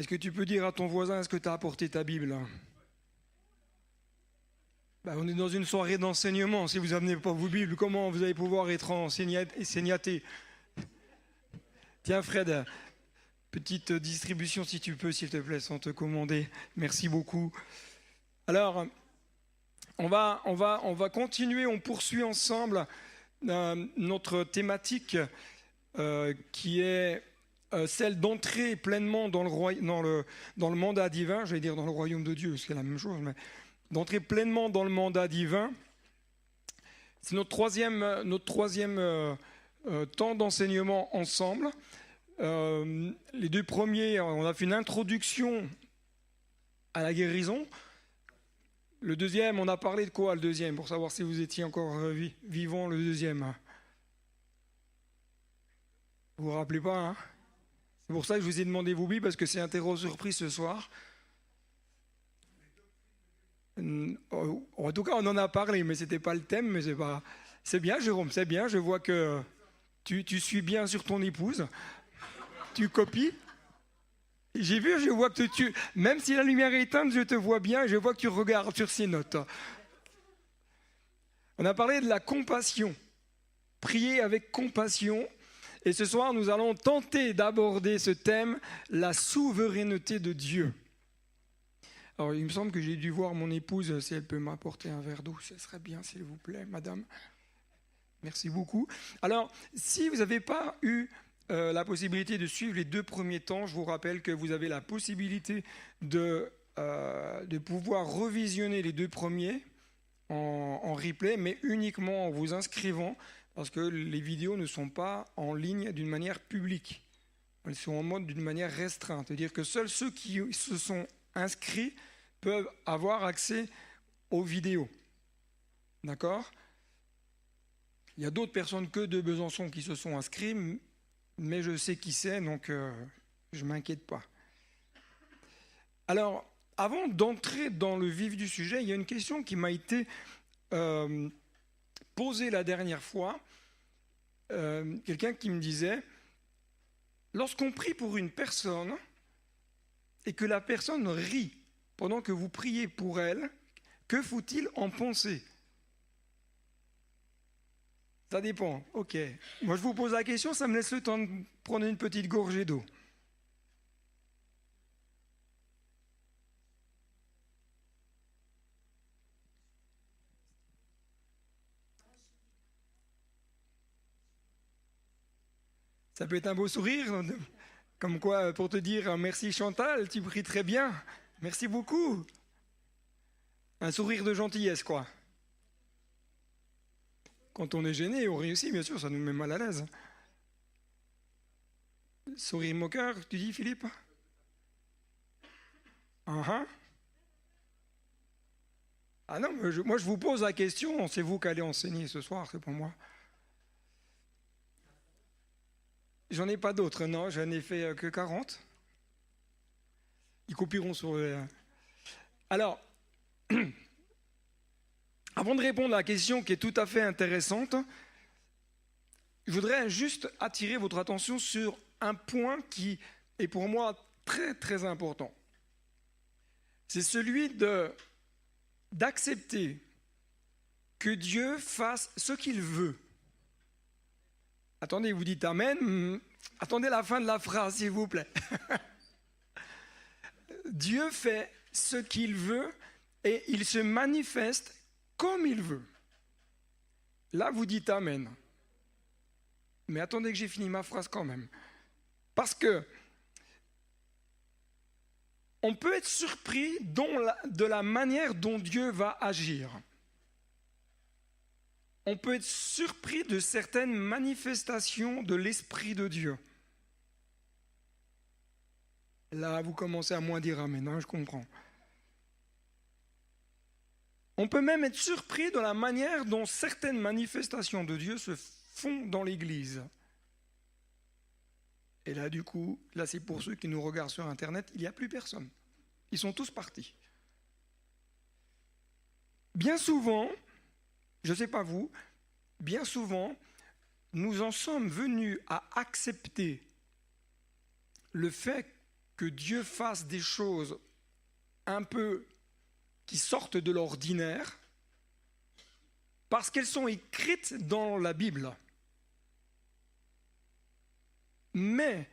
Est-ce que tu peux dire à ton voisin, est-ce que tu as apporté ta Bible? On est dans une soirée d'enseignement. Si vous n'amenez pas vos Bibles, comment vous allez pouvoir être enseignaté? Tiens Fred, petite distribution si tu peux, s'il te plaît, sans te commander. Merci beaucoup. Alors, on va continuer, on poursuit ensemble notre thématique qui est celle d'entrer pleinement dans le mandat divin, j'allais dire dans le royaume de Dieu, c'est la même chose, mais d'entrer pleinement dans le mandat divin. C'est notre troisième temps d'enseignement ensemble. Les deux premiers, on a fait une introduction à la guérison. Le deuxième, on a parlé de quoi le deuxième, pour savoir si vous étiez encore vivant le deuxième? Vous vous rappelez pas, hein? C'est pour ça que je vous ai demandé vos Bibles, parce que c'est un terreau surprise ce soir. En tout cas, on en a parlé, mais c'était pas le thème. Mais c'est bien, Jérôme, c'est bien. Je vois que tu suis bien sur ton épouse. Tu copies. Je vois que même si la lumière est éteinte, je te vois bien. Je vois que tu regardes sur ses notes. On a parlé de la compassion. Prier avec compassion. Et ce soir, nous allons tenter d'aborder ce thème, la souveraineté de Dieu. Alors, il me semble que j'ai dû voir mon épouse, si elle peut m'apporter un verre d'eau, ce serait bien, s'il vous plaît, madame. Merci beaucoup. Alors, si vous n'avez pas eu la possibilité de suivre les deux premiers temps, je vous rappelle que vous avez la possibilité de pouvoir revisionner les deux premiers en replay, mais uniquement en vous inscrivant, parce que les vidéos ne sont pas en ligne d'une manière publique. Elles sont en mode d'une manière restreinte. C'est-à-dire que seuls ceux qui se sont inscrits peuvent avoir accès aux vidéos. D'accord? Il y a d'autres personnes que de Besançon qui se sont inscrits, mais je sais qui c'est, donc je ne m'inquiète pas. Alors, avant d'entrer dans le vif du sujet, il y a une question qui m'a été posée la dernière fois. Quelqu'un qui me disait, lorsqu'on prie pour une personne et que la personne rit pendant que vous priez pour elle, que faut-il en penser? Ça dépend. Ok. Moi, je vous pose la question, ça me laisse le temps de prendre une petite gorgée d'eau. Ça peut être un beau sourire, comme quoi, pour te dire merci Chantal, tu pries très bien, merci beaucoup. Un sourire de gentillesse, quoi. Quand on est gêné, on rit aussi, bien sûr, ça nous met mal à l'aise. Sourire moqueur, tu dis, Philippe? Ah non, moi je vous pose la question, c'est vous qui allez enseigner ce soir, c'est pour moi. J'en ai pas d'autres, non, j'en ai fait que 40. Ils copieront sur... Alors, avant de répondre à la question qui est tout à fait intéressante, je voudrais juste attirer votre attention sur un point qui est pour moi très très important. C'est celui d'accepter que Dieu fasse ce qu'il veut. Attendez, vous dites Amen. Attendez la fin de la phrase, s'il vous plaît. Dieu fait ce qu'il veut et il se manifeste comme il veut. Là, vous dites Amen. Mais attendez que j'ai fini ma phrase quand même. Parce que on peut être surpris de la manière dont Dieu va agir. On peut être surpris de certaines manifestations de l'Esprit de Dieu. Là, vous commencez à moins dire Amen, hein, je comprends. On peut même être surpris de la manière dont certaines manifestations de Dieu se font dans l'Église. Et là, du coup, là c'est pour ceux qui nous regardent sur Internet, il n'y a plus personne. Ils sont tous partis. Bien souvent, je ne sais pas vous, bien souvent, nous en sommes venus à accepter le fait que Dieu fasse des choses un peu qui sortent de l'ordinaire parce qu'elles sont écrites dans la Bible. Mais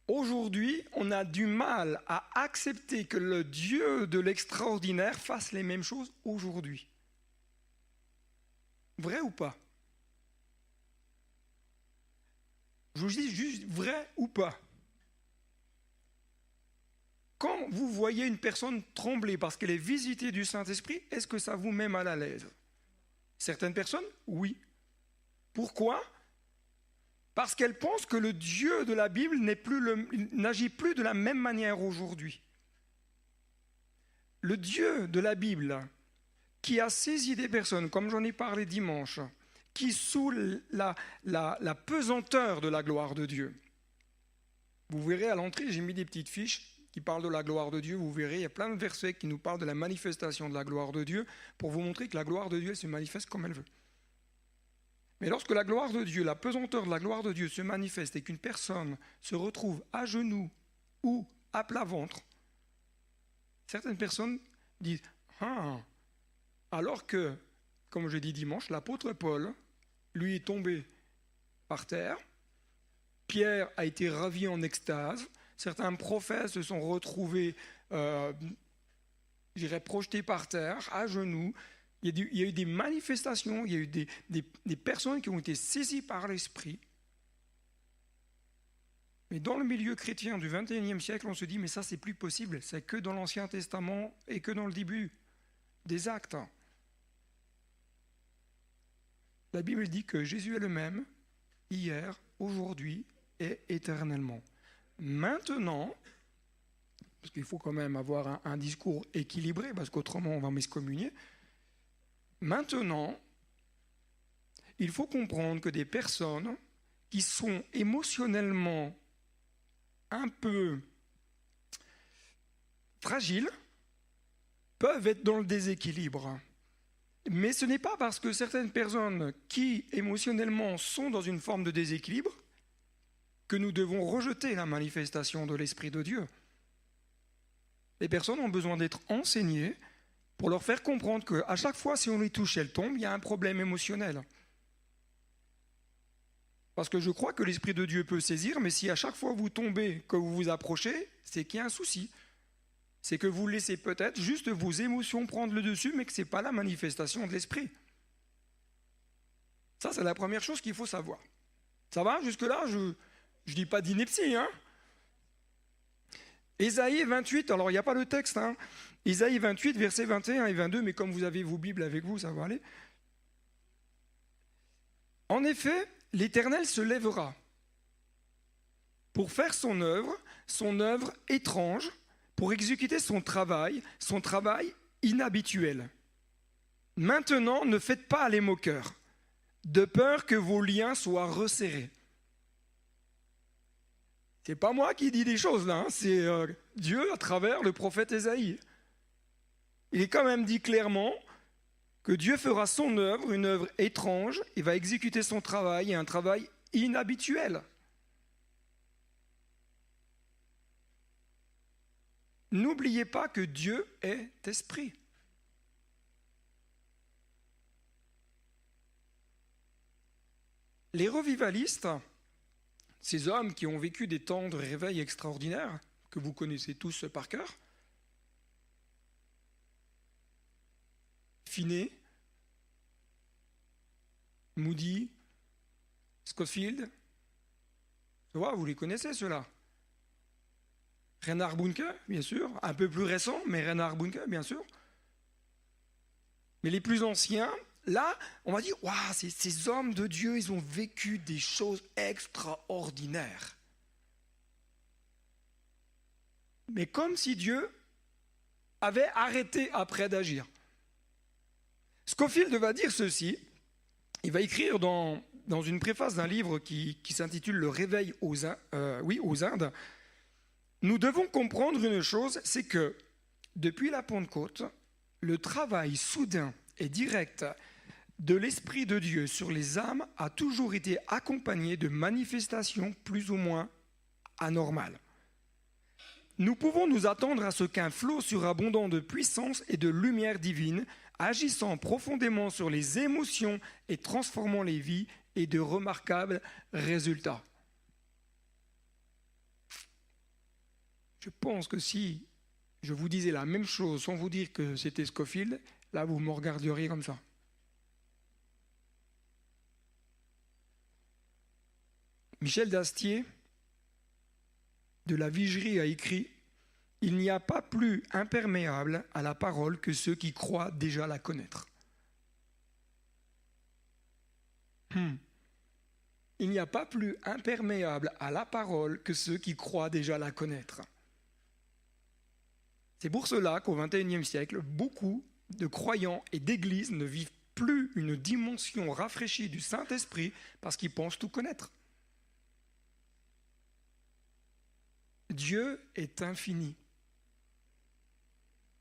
aujourd'hui, on a du mal à accepter que le Dieu de l'extraordinaire fasse les mêmes choses aujourd'hui. Vrai ou pas? Je vous dis juste vrai ou pas. Quand vous voyez une personne trembler parce qu'elle est visitée du Saint-Esprit, est-ce que ça vous met mal à l'aise? Certaines personnes, oui. Pourquoi? Parce qu'elles pensent que le Dieu de la Bible n'agit plus de la même manière aujourd'hui. Le Dieu de la Bible, qui a saisi des personnes, comme j'en ai parlé dimanche, qui sous la pesanteur de la gloire de Dieu. Vous verrez à l'entrée, j'ai mis des petites fiches qui parlent de la gloire de Dieu. Vous verrez, il y a plein de versets qui nous parlent de la manifestation de la gloire de Dieu pour vous montrer que la gloire de Dieu elle se manifeste comme elle veut. Mais lorsque la gloire de Dieu, la pesanteur de la gloire de Dieu se manifeste et qu'une personne se retrouve à genoux ou à plat ventre, certaines personnes disent « Ah !» Alors que, comme je dis dimanche, l'apôtre Paul, lui est tombé par terre, Pierre a été ravi en extase, certains prophètes se sont retrouvés, projetés par terre, à genoux. Il y a eu des manifestations, il y a eu des personnes qui ont été saisies par l'Esprit. Mais dans le milieu chrétien du XXIe siècle, on se dit, mais ça, c'est plus possible. C'est que dans l'Ancien Testament et que dans le début des Actes. La Bible dit que Jésus est le même, hier, aujourd'hui et éternellement. Maintenant, parce qu'il faut quand même avoir un discours équilibré, parce qu'autrement on va m'excommunier. Maintenant, il faut comprendre que des personnes qui sont émotionnellement un peu fragiles peuvent être dans le déséquilibre. Mais ce n'est pas parce que certaines personnes qui émotionnellement sont dans une forme de déséquilibre que nous devons rejeter la manifestation de l'Esprit de Dieu. Les personnes ont besoin d'être enseignées pour leur faire comprendre qu'à chaque fois, si on les touche, elles tombent, il y a un problème émotionnel. Parce que je crois que l'Esprit de Dieu peut saisir, mais si à chaque fois vous tombez, que vous vous approchez, c'est qu'il y a un souci. C'est que vous laissez peut-être juste vos émotions prendre le dessus, mais que ce n'est pas la manifestation de l'Esprit. Ça, c'est la première chose qu'il faut savoir. Ça va? Jusque-là, je ne dis pas d'ineptie. Hein? Ésaïe 28, alors il n'y a pas le texte. Hein? Ésaïe 28, versets 21 et 22, mais comme vous avez vos Bibles avec vous, ça va aller. En effet, l'Éternel se lèvera pour faire son œuvre étrange, pour exécuter son travail inhabituel. Maintenant, ne faites pas les moqueurs, de peur que vos liens soient resserrés. C'est pas moi qui dis des choses là, hein, c'est Dieu à travers le prophète Ésaïe. Il est quand même dit clairement que Dieu fera son œuvre, une œuvre étrange, et va exécuter son travail, et un travail inhabituel. N'oubliez pas que Dieu est esprit. Les revivalistes, ces hommes qui ont vécu des temps de réveil extraordinaires, que vous connaissez tous par cœur, Finney, Moody, Scofield, vous les connaissez ceux-là. Reinhard Bonnke, bien sûr, un peu plus récent, mais Reinhard Bonnke, bien sûr. Mais les plus anciens, là, on va dire, waouh, ces hommes de Dieu, ils ont vécu des choses extraordinaires. Mais comme si Dieu avait arrêté après d'agir. Scofield va dire ceci, il va écrire dans une préface d'un livre qui s'intitule « Le réveil aux Indes ». Nous devons comprendre une chose, c'est que depuis la Pentecôte, le travail soudain et direct de l'Esprit de Dieu sur les âmes a toujours été accompagné de manifestations plus ou moins anormales. Nous pouvons nous attendre à ce qu'un flot surabondant de puissance et de lumière divine, agissant profondément sur les émotions et transformant les vies, ait de remarquables résultats. Je pense que si je vous disais la même chose sans vous dire que c'était Scofield, là vous me regarderiez comme ça. Michel d'Astier, de la Vigerie, a écrit « Il n'y a pas plus imperméable à la parole que ceux qui croient déjà la connaître. » Il n'y a pas plus imperméable à la parole que ceux qui croient déjà la connaître. C'est pour cela qu'au XXIe siècle, beaucoup de croyants et d'églises ne vivent plus une dimension rafraîchie du Saint-Esprit parce qu'ils pensent tout connaître. Dieu est infini.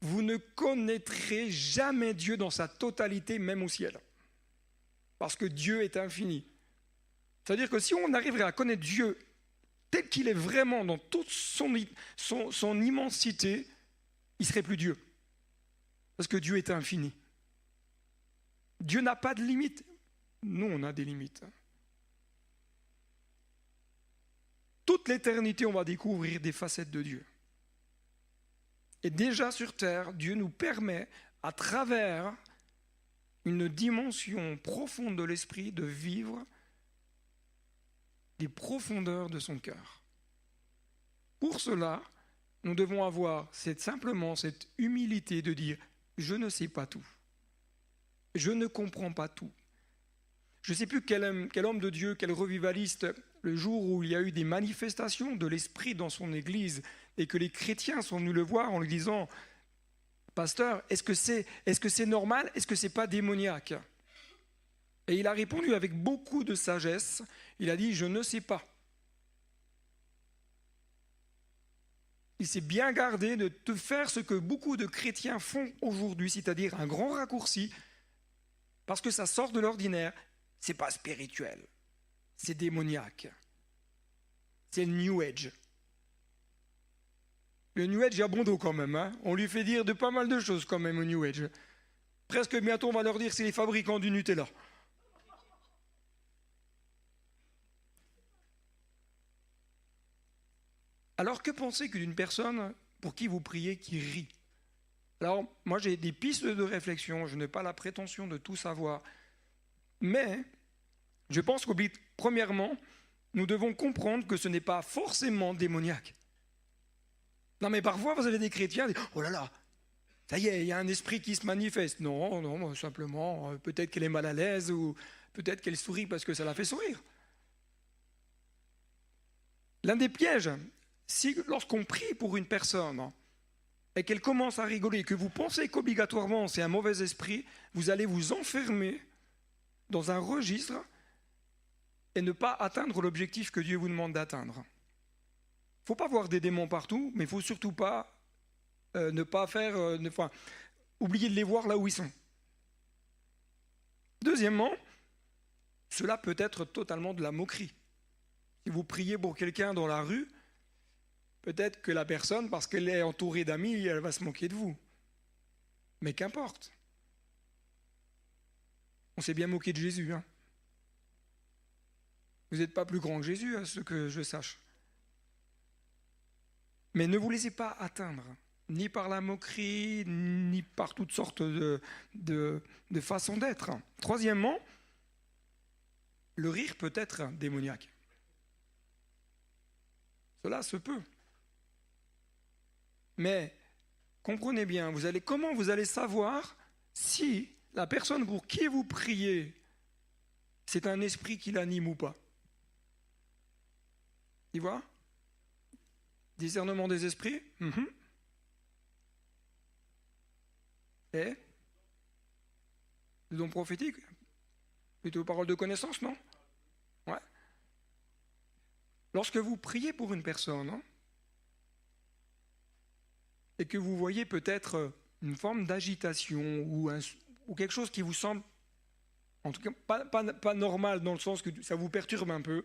Vous ne connaîtrez jamais Dieu dans sa totalité, même au ciel. Parce que Dieu est infini. C'est-à-dire que si on arriverait à connaître Dieu tel qu'il est vraiment dans toute son immensité, il ne serait plus Dieu. Parce que Dieu est infini. Dieu n'a pas de limite. Nous, on a des limites. Toute l'éternité, on va découvrir des facettes de Dieu. Et déjà sur terre, Dieu nous permet, à travers une dimension profonde de l'esprit, de vivre des profondeurs de son cœur. Pour cela, nous devons avoir simplement cette humilité de dire « je ne sais pas tout, je ne comprends pas tout ». Je ne sais plus quel homme de Dieu, quel revivaliste, le jour où il y a eu des manifestations de l'esprit dans son église et que les chrétiens sont venus le voir en lui disant « Pasteur, est-ce que c'est normal? Est-ce que ce n'est pas démoniaque ?» Et il a répondu avec beaucoup de sagesse, il a dit « Je ne sais pas ». Il s'est bien gardé de faire ce que beaucoup de chrétiens font aujourd'hui, c'est-à-dire un grand raccourci, parce que ça sort de l'ordinaire. C'est pas spirituel, c'est démoniaque. C'est le New Age. Le New Age, il y a bon dos quand même. Hein, on lui fait dire de pas mal de choses quand même au New Age. Presque bientôt, on va leur dire que c'est les fabricants du Nutella. Alors que pensez-vous d'une personne pour qui vous priez qui rit? Alors, moi j'ai des pistes de réflexion, je n'ai pas la prétention de tout savoir. Mais je pense que, premièrement, nous devons comprendre que ce n'est pas forcément démoniaque. Non, mais parfois, vous avez des chrétiens qui disent « Oh là là, ça y est, il y a un esprit qui se manifeste. » Non, simplement, peut-être qu'elle est mal à l'aise ou peut-être qu'elle sourit parce que ça la fait sourire. L'un des pièges, si lorsqu'on prie pour une personne et qu'elle commence à rigoler, que vous pensez qu'obligatoirement c'est un mauvais esprit, vous allez vous enfermer dans un registre et ne pas atteindre l'objectif que Dieu vous demande d'atteindre. Il ne faut pas voir des démons partout, mais il ne faut surtout pas oublier de les voir là où ils sont. Deuxièmement, cela peut être totalement de la moquerie. Si vous priez pour quelqu'un dans la rue, peut-être que la personne, parce qu'elle est entourée d'amis, elle va se moquer de vous. Mais qu'importe. On s'est bien moqué de Jésus. Hein. Vous n'êtes pas plus grand que Jésus, à ce que je sache. Mais ne vous laissez pas atteindre, ni par la moquerie, ni par toutes sortes de façons d'être. Troisièmement, le rire peut être démoniaque. Cela se peut. Mais comprenez bien, comment vous allez savoir si la personne pour qui vous priez, c'est un esprit qui l'anime ou pas? Tu vois? Discernement des esprits. Et le don prophétique. Plutôt parole de connaissance, non? Ouais. Lorsque vous priez pour une personne, et que vous voyez peut-être une forme d'agitation ou quelque chose qui vous semble, en tout cas, pas normal dans le sens que ça vous perturbe un peu,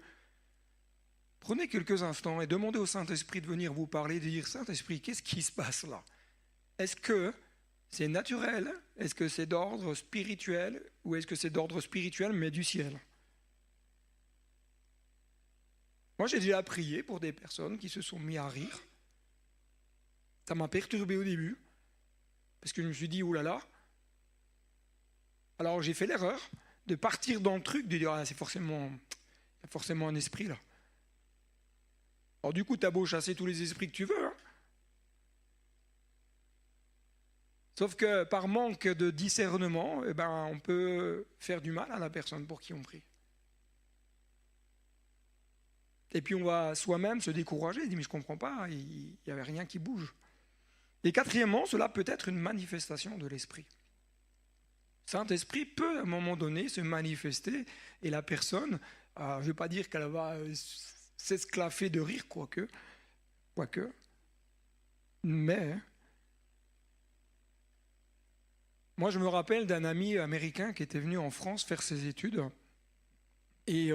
Prenez quelques instants et demandez au Saint-Esprit de venir vous parler, de dire, Saint-Esprit, qu'est-ce qui se passe là? Est-ce que c'est naturel? Est-ce que c'est d'ordre spirituel? Ou est-ce que c'est d'ordre spirituel mais du ciel? Moi, j'ai déjà prié pour des personnes qui se sont mis à rire. Ça m'a perturbé au début, parce que je me suis dit, oulala. Alors j'ai fait l'erreur de partir dans le truc, de dire, ah, il y a forcément un esprit là. Alors du coup, t'as beau chasser tous les esprits que tu veux, hein. Sauf que par manque de discernement, eh ben, on peut faire du mal à la personne pour qui on prie. Et puis on va soi-même se décourager, dire mais je ne comprends pas, il n'y avait rien qui bouge. Et quatrièmement, cela peut être une manifestation de l'esprit. Saint-Esprit peut à un moment donné se manifester et la personne, je ne vais pas dire qu'elle va s'esclaffer de rire, quoique, mais moi je me rappelle d'un ami américain qui était venu en France faire ses études et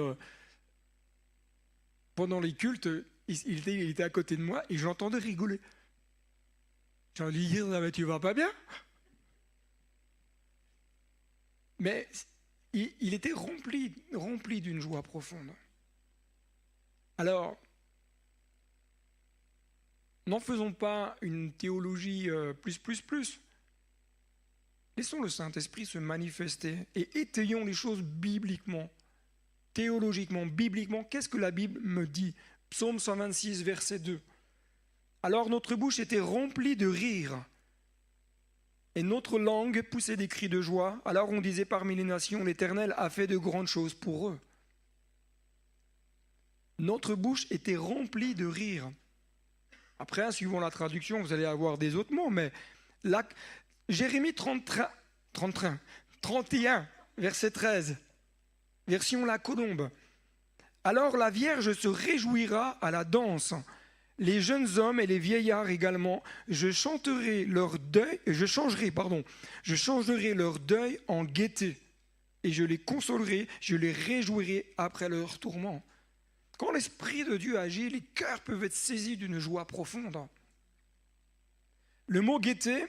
pendant les cultes, il était à côté de moi et je l'entendais rigoler. J'ai envie de lui dire, mais tu vas pas bien? Mais il était rempli d'une joie profonde. Alors, n'en faisons pas une théologie plus. Laissons le Saint-Esprit se manifester et étayons les choses bibliquement, théologiquement, bibliquement. Qu'est-ce que la Bible me dit? Psaume 126, verset 2. Alors notre bouche était remplie de rire et notre langue poussait des cris de joie. Alors on disait parmi les nations, l'Éternel a fait de grandes choses pour eux. Notre bouche était remplie de rire. Après, suivant la traduction, vous allez avoir des autres mots, mais là, Jérémie 31, verset 13, version La Colombe. Alors la Vierge se réjouira à la danse, les jeunes hommes et les vieillards également. Je changerai leur deuil en gaieté, et je les consolerai, je les réjouirai après leur tourment. Quand l'Esprit de Dieu agit, les cœurs peuvent être saisis d'une joie profonde. Le mot gaieté,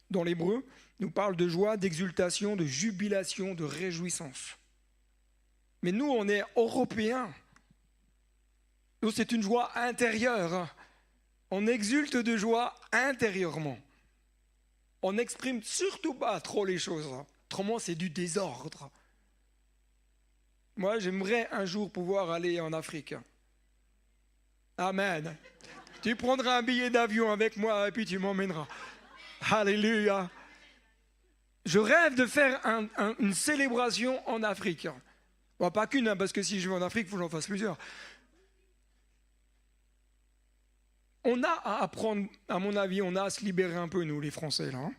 dans l'hébreu, nous parle de joie, d'exultation, de jubilation, de réjouissance. Mais nous, on est européens. Nous, c'est une joie intérieure. On exulte de joie intérieurement. On n'exprime surtout pas trop les choses. Autrement, c'est du désordre. Moi, j'aimerais un jour pouvoir aller en Afrique. Amen. Tu prendras un billet d'avion avec moi et puis tu m'emmèneras. Alléluia. Je rêve de faire une célébration en Afrique. Bon, pas qu'une, parce que si je vais en Afrique, il faut que j'en fasse plusieurs. On a à apprendre, à mon avis, on a à se libérer un peu, nous, les Français, là.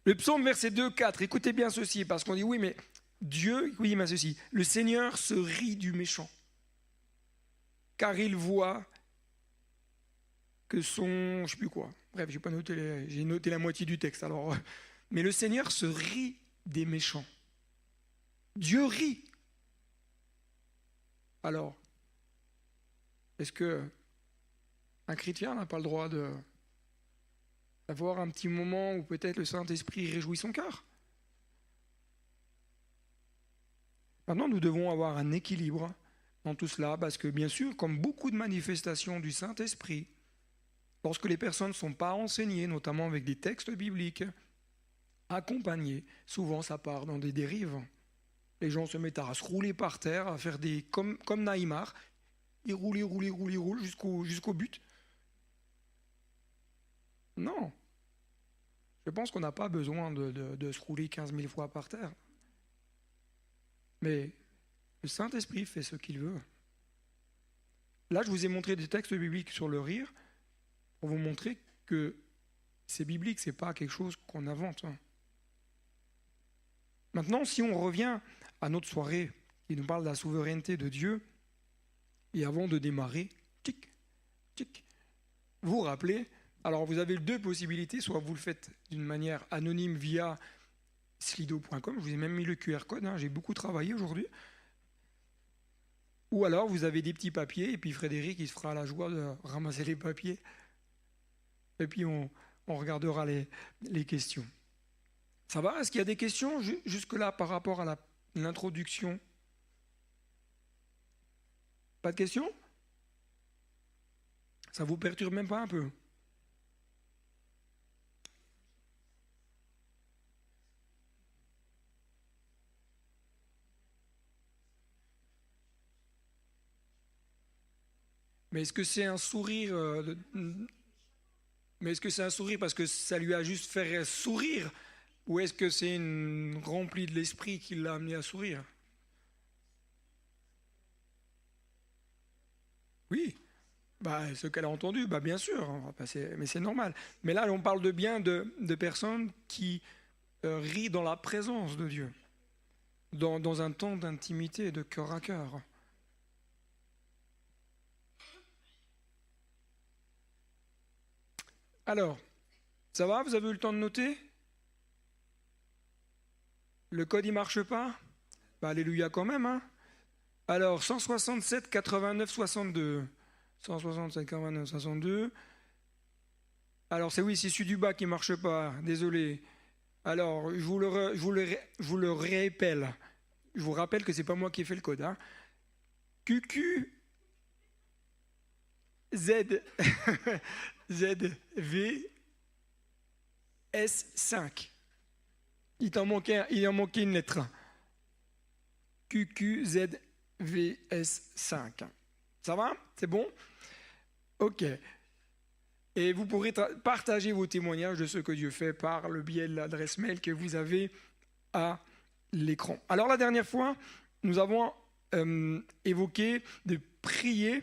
Le psaume, verset 2, 4, écoutez bien ceci, parce qu'on dit, oui, mais Dieu, oui, mais ceci, le Seigneur se rit du méchant, car il voit que son, je sais plus quoi, bref, j'ai noté la moitié du texte, alors, mais le Seigneur se rit des méchants. Dieu rit. Alors, est-ce que un chrétien n'a pas le droit d'avoir un petit moment où peut-être le Saint-Esprit réjouit son cœur? Maintenant, nous devons avoir un équilibre dans tout cela, parce que bien sûr, comme beaucoup de manifestations du Saint-Esprit, lorsque les personnes ne sont pas enseignées, notamment avec des textes bibliques, accompagnés, souvent ça part dans des dérives. Les gens se mettent à se rouler par terre, à faire des comme Neymar, ils roulent jusqu'au but. Non. Je pense qu'on n'a pas besoin de se rouler 15 000 fois par terre. Mais le Saint-Esprit fait ce qu'il veut. Là, je vous ai montré des textes bibliques sur le rire pour vous montrer que c'est biblique, ce n'est pas quelque chose qu'on invente. Maintenant, si on revient à notre soirée qui nous parle de la souveraineté de Dieu, et avant de démarrer, vous vous rappelez, alors vous avez deux possibilités, soit vous le faites d'une manière anonyme via slido.com, je vous ai même mis le QR code, j'ai beaucoup travaillé aujourd'hui. Ou alors vous avez des petits papiers et puis Frédéric il se fera la joie de ramasser les papiers et puis on regardera les questions. Ça va? Est-ce qu'il y a des questions jusque-là par rapport à l'introduction? Pas de questions? Ça vous perturbe même pas un peu? Mais est-ce que c'est un sourire Mais est-ce que c'est un sourire parce que ça lui a juste fait sourire? Ou est-ce que c'est une remplie de l'esprit qui l'a amené à sourire? Oui. Bah, ce qu'elle a entendu, bah, bien sûr, hein, mais c'est normal. Mais là, on parle de bien de personnes qui rient dans la présence de Dieu, dans un temps d'intimité, de cœur à cœur. Alors, ça va? Vous avez eu le temps de noter? Le code, il marche pas? Bah, alléluia quand même, hein? Alors, 167, 89, 62. 167, 89, 62. Alors, c'est celui du bas qui ne marche pas. Désolé. Alors, je vous le rappelle. Je vous rappelle que ce n'est pas moi qui ai fait le code. Hein. QQ Z ZV S5. Il en manquait une lettre. QQZVS5. Ça va? C'est bon? Ok. Et vous pourrez partager vos témoignages de ce que Dieu fait par le biais de l'adresse mail que vous avez à l'écran. Alors la dernière fois, nous avons évoqué de prier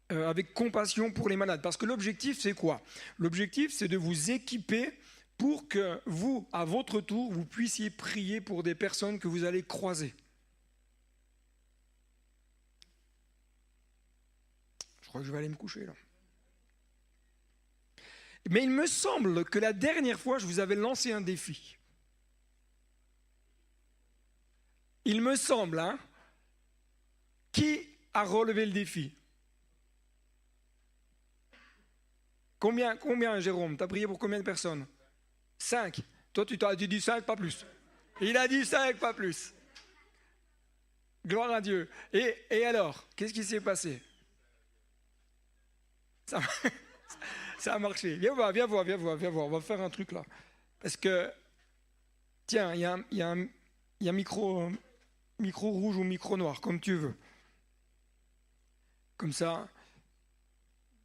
avec compassion pour les malades. Parce que l'objectif, c'est quoi? L'objectif, c'est de vous équiper pour que vous, à votre tour, vous puissiez prier pour des personnes que vous allez croiser. Je crois que je vais aller me coucher là. Mais il me semble que la dernière fois, je vous avais lancé un défi. Il me semble, hein? Qui a relevé le défi? Combien, Jérôme? Tu as prié pour combien de personnes? 5. Toi, tu t'as dit 5, pas plus. Il a dit 5, pas plus. Gloire à Dieu. Et alors, qu'est-ce qui s'est passé? Ça a marché. Viens voir. On va faire un truc là. Parce que, tiens, il y a un micro rouge ou micro noir, comme tu veux. Comme ça.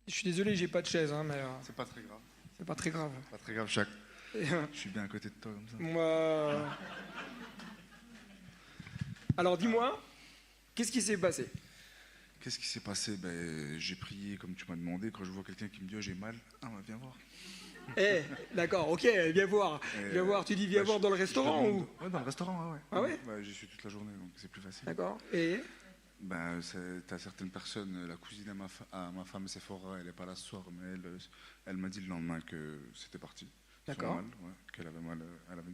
Je suis désolé, j'ai pas de chaise, hein, mais. C'est pas très grave. C'est pas très grave. Pas très grave, Jacques. Je suis bien à côté de toi comme ça. Moi. Alors, dis-moi, qu'est-ce qui s'est passé? Qu'est-ce qui s'est passé? J'ai prié comme tu m'as demandé. Quand je vois quelqu'un qui me dit oh, j'ai mal, viens voir. D'accord, ok, viens voir. Viens voir, tu dis viens voir dans le restaurant ou? Ouais, dans le restaurant, ouais. Ah ouais? J'y suis toute la journée, donc c'est plus facile. D'accord, et? T'as certaines personnes, la cousine à ma femme Sephora, elle n'est pas là ce soir, mais elle m'a dit le lendemain que c'était parti. D'accord. Qu'elle avait mal, elle avait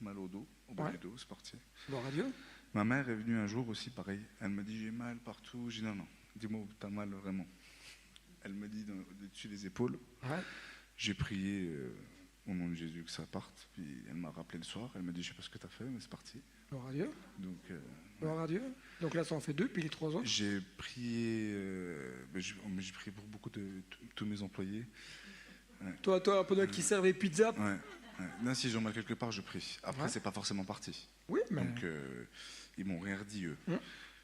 mal au dos, au bas du dos, c'est parti. Gloire à Dieu. Ma mère est venue un jour aussi, pareil. Elle me dit j'ai mal partout. J'ai dit non, dis-moi où t'as mal vraiment. Elle me dit au-dessus des épaules. Ouais. J'ai prié au nom de Jésus que ça parte. Puis elle m'a rappelé le soir. Elle m'a dit je sais pas ce que t'as fait, mais c'est parti. Gloire à Dieu. Donc, gloire à Dieu. Donc là, ça en fait 2, puis les 3 autres. J'ai prié, j'ai prié pour beaucoup de tous mes employés. Ouais. Toi, pendant qu'ils servent les pizzas. Ouais. Non, si j'ai mal quelque part, je prie. Après, c'est pas forcément parti. Oui, mais. Donc, ils m'ont rien dit, eux.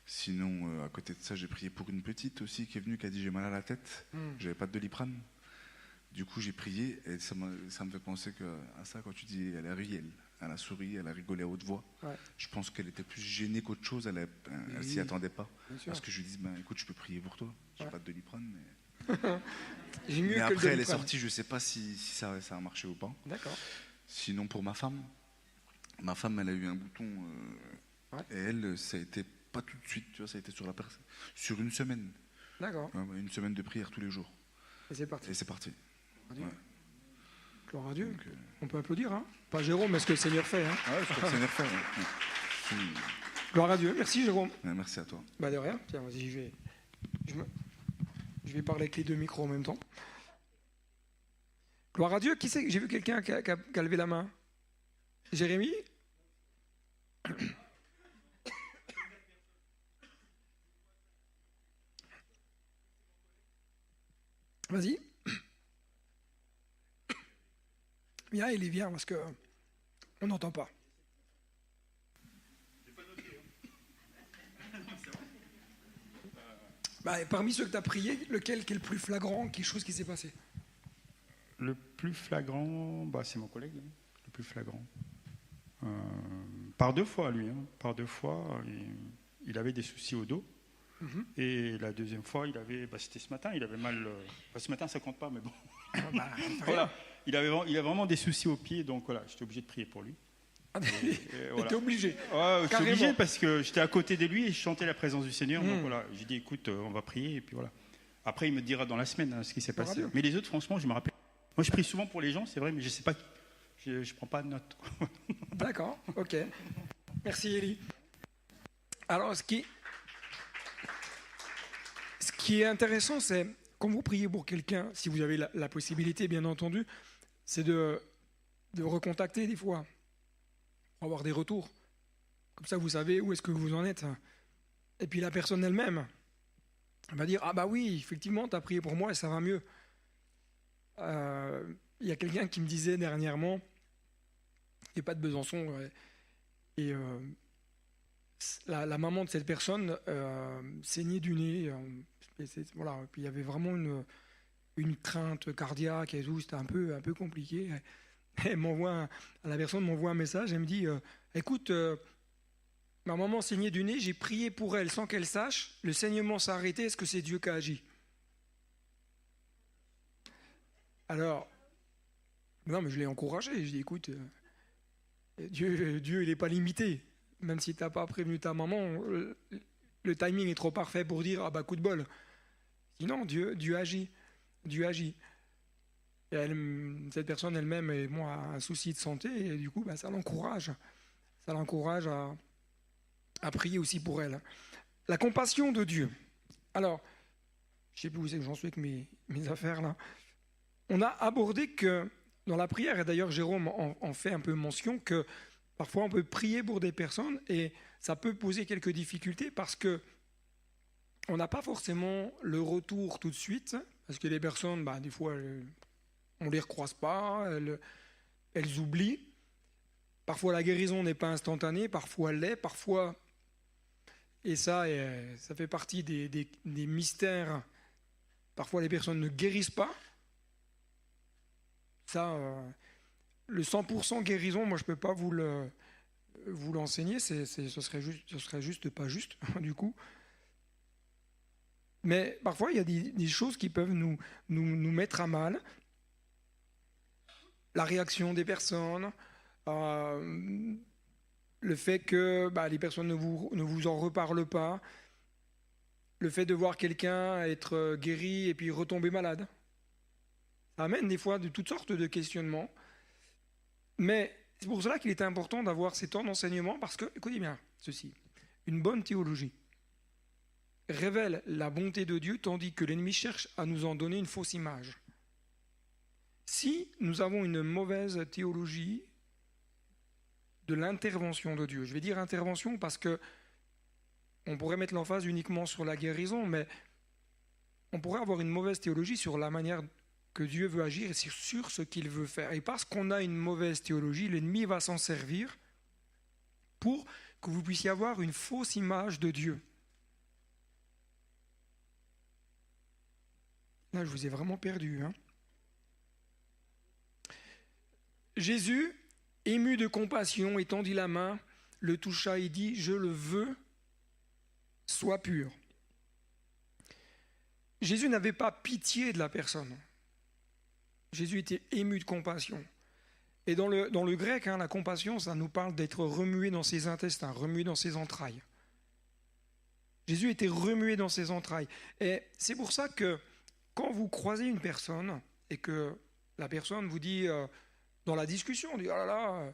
Sinon, à côté de ça, j'ai prié pour une petite aussi qui est venue, qui a dit j'ai mal à la tête. J'avais pas de Doliprane. Du coup, j'ai prié et ça me fait penser à ça quand tu dis elle a ri, elle a souri, elle a rigolé à haute voix. Ouais. Je pense qu'elle était plus gênée qu'autre chose, elle s'y attendait pas. Parce que je lui dis écoute, je peux prier pour toi. J'ai pas de Doliprane, mais. Mais après, elle est sortie, je sais pas si ça a marché ou pas. D'accord. Sinon, pour ma femme, elle a eu un bouton. Et elle, ça a été pas tout de suite, tu vois, ça a été sur une semaine. D'accord. Une semaine de prière tous les jours. Et c'est parti. Ouais. Gloire à Dieu. Donc, on peut applaudir, hein. Pas Jérôme, mais ce que le Seigneur fait. Hein. Ouais, ce que le Seigneur fait. Ouais. Gloire à Dieu. Merci Jérôme. Merci à toi. Bah de rien. Tiens, vas-y, je vais parler avec les deux micros en même temps. Gloire à Dieu. Qui c'est? J'ai vu quelqu'un qui a levé la main. Jérémy? Vas-y. Viens, Elie, viens, parce que on n'entend pas. Bah, parmi ceux que tu as priés, lequel qui est le plus flagrant, quelque chose qui s'est passé? Le plus flagrant, c'est mon collègue, hein, le plus flagrant. Par deux fois, lui. Par deux fois, il avait des soucis au dos. Et la deuxième fois, c'était ce matin, il avait mal. Ce matin, ça compte pas, mais bon. Voilà. Il avait vraiment des soucis aux pieds, donc voilà, j'étais obligé de prier pour lui. Voilà. T'es obligé. Ouais, j'étais obligé parce que j'étais à côté de lui et je chantais la présence du Seigneur. Donc voilà, j'ai dit écoute, on va prier et puis voilà. Après, il me dira dans la semaine ce qui s'est passé. Mais les autres, franchement, je me rappelle. Moi, je prie souvent pour les gens, c'est vrai, mais je sais pas. Je prends pas de notes. D'accord, ok. Merci, Elie. Alors, ce qui est intéressant, c'est quand vous priez pour quelqu'un, si vous avez la possibilité, bien entendu, c'est de recontacter des fois, pour avoir des retours. Comme ça, vous savez où est-ce que vous en êtes. Et puis la personne elle-même va dire « Ah bah oui, effectivement, tu as prié pour moi et ça va mieux. » Il y a quelqu'un qui me disait dernièrement, il n'y a pas de Besançon, et la maman de cette personne saignait du nez. Voilà, et puis il y avait vraiment une crainte cardiaque et tout, c'était un peu compliqué. La personne m'envoie un message, elle me dit écoute, ma maman saignait du nez, j'ai prié pour elle sans qu'elle sache, le saignement s'est arrêté, est-ce que c'est Dieu qui a agi? Alors, non, mais je l'ai encouragé, je dis écoute, Dieu il n'est pas limité, même si tu n'as pas prévenu ta maman, le timing est trop parfait pour dire ah bah coup de bol. Sinon, Dieu agit. Dieu agit. Et cette personne elle-même et moi a un souci de santé et du coup ça l'encourage. Ça l'encourage à prier aussi pour elle. La compassion de Dieu. Alors, je ne sais plus où c'est que j'en suis avec mes affaires là. On a abordé que dans la prière, et d'ailleurs Jérôme en fait un peu mention, que parfois on peut prier pour des personnes et ça peut poser quelques difficultés parce que on n'a pas forcément le retour tout de suite, parce que les personnes, des fois, on ne les recroise pas, elles oublient. Parfois, la guérison n'est pas instantanée, parfois elle l'est, parfois... Et ça fait partie des mystères. Parfois, les personnes ne guérissent pas. Ça, le 100% guérison, moi, je ne peux pas vous l'enseigner, ce serait juste pas juste, du coup. Mais parfois, il y a des choses qui peuvent nous mettre à mal. La réaction des personnes, le fait que les personnes ne vous en reparlent pas, le fait de voir quelqu'un être guéri et puis retomber malade. Ça amène des fois de toutes sortes de questionnements. Mais c'est pour cela qu'il est important d'avoir ces temps d'enseignement parce que, écoutez bien ceci, une bonne théologie révèle la bonté de Dieu tandis que l'ennemi cherche à nous en donner une fausse image. Si nous avons une mauvaise théologie de l'intervention de Dieu, je vais dire intervention parce que on pourrait mettre l'emphase uniquement sur la guérison, mais on pourrait avoir une mauvaise théologie sur la manière que Dieu veut agir et sur ce qu'il veut faire. Et parce qu'on a une mauvaise théologie, l'ennemi va s'en servir pour que vous puissiez avoir une fausse image de Dieu. Là, je vous ai vraiment perdu. Jésus, ému de compassion, étendit la main, le toucha et dit « Je le veux, sois pur ». Jésus n'avait pas pitié de la personne. Jésus était ému de compassion. Et dans le grec, la compassion, ça nous parle d'être remué dans ses intestins, remué dans ses entrailles. Jésus était remué dans ses entrailles. Et c'est pour ça que quand vous croisez une personne et que la personne vous dit, dans la discussion, on dit « Oh là là,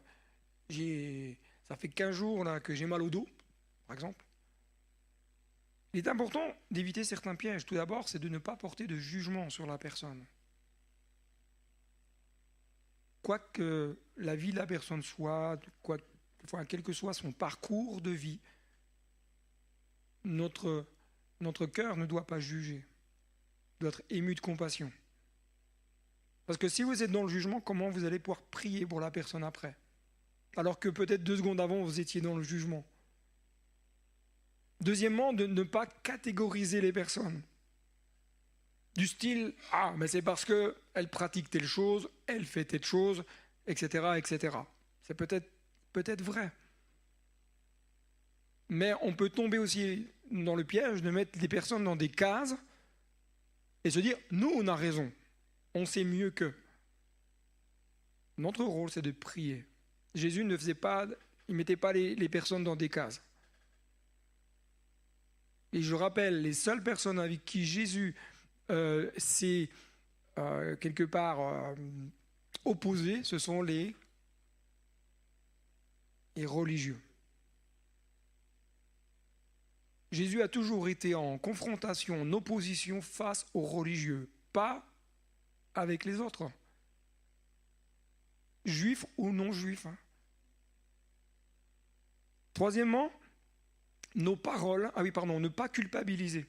ça fait 15 jours là, que j'ai mal au dos », par exemple. Il est important d'éviter certains pièges. Tout d'abord, c'est de ne pas porter de jugement sur la personne. Quoi que la vie de la personne soit, quel que soit son parcours de vie, notre cœur ne doit pas juger, doit être ému de compassion. Parce que si vous êtes dans le jugement, comment vous allez pouvoir prier pour la personne après? Alors que peut-être 2 secondes avant, vous étiez dans le jugement. Deuxièmement, de ne pas catégoriser les personnes. Du style, ah, mais c'est parce qu'elle pratique telle chose, elle fait telle chose, etc., etc. C'est peut-être vrai. Mais on peut tomber aussi dans le piège de mettre les personnes dans des cases et se dire, nous, on a raison, on sait mieux qu'eux. Notre rôle, c'est de prier. Jésus ne mettait pas les personnes dans des cases. Et je rappelle, les seules personnes avec qui Jésus s'est quelque part opposé, ce sont les religieux. Jésus a toujours été en confrontation, en opposition face aux religieux, pas avec les autres, juifs ou non juifs. Troisièmement, nos paroles, ne pas culpabiliser.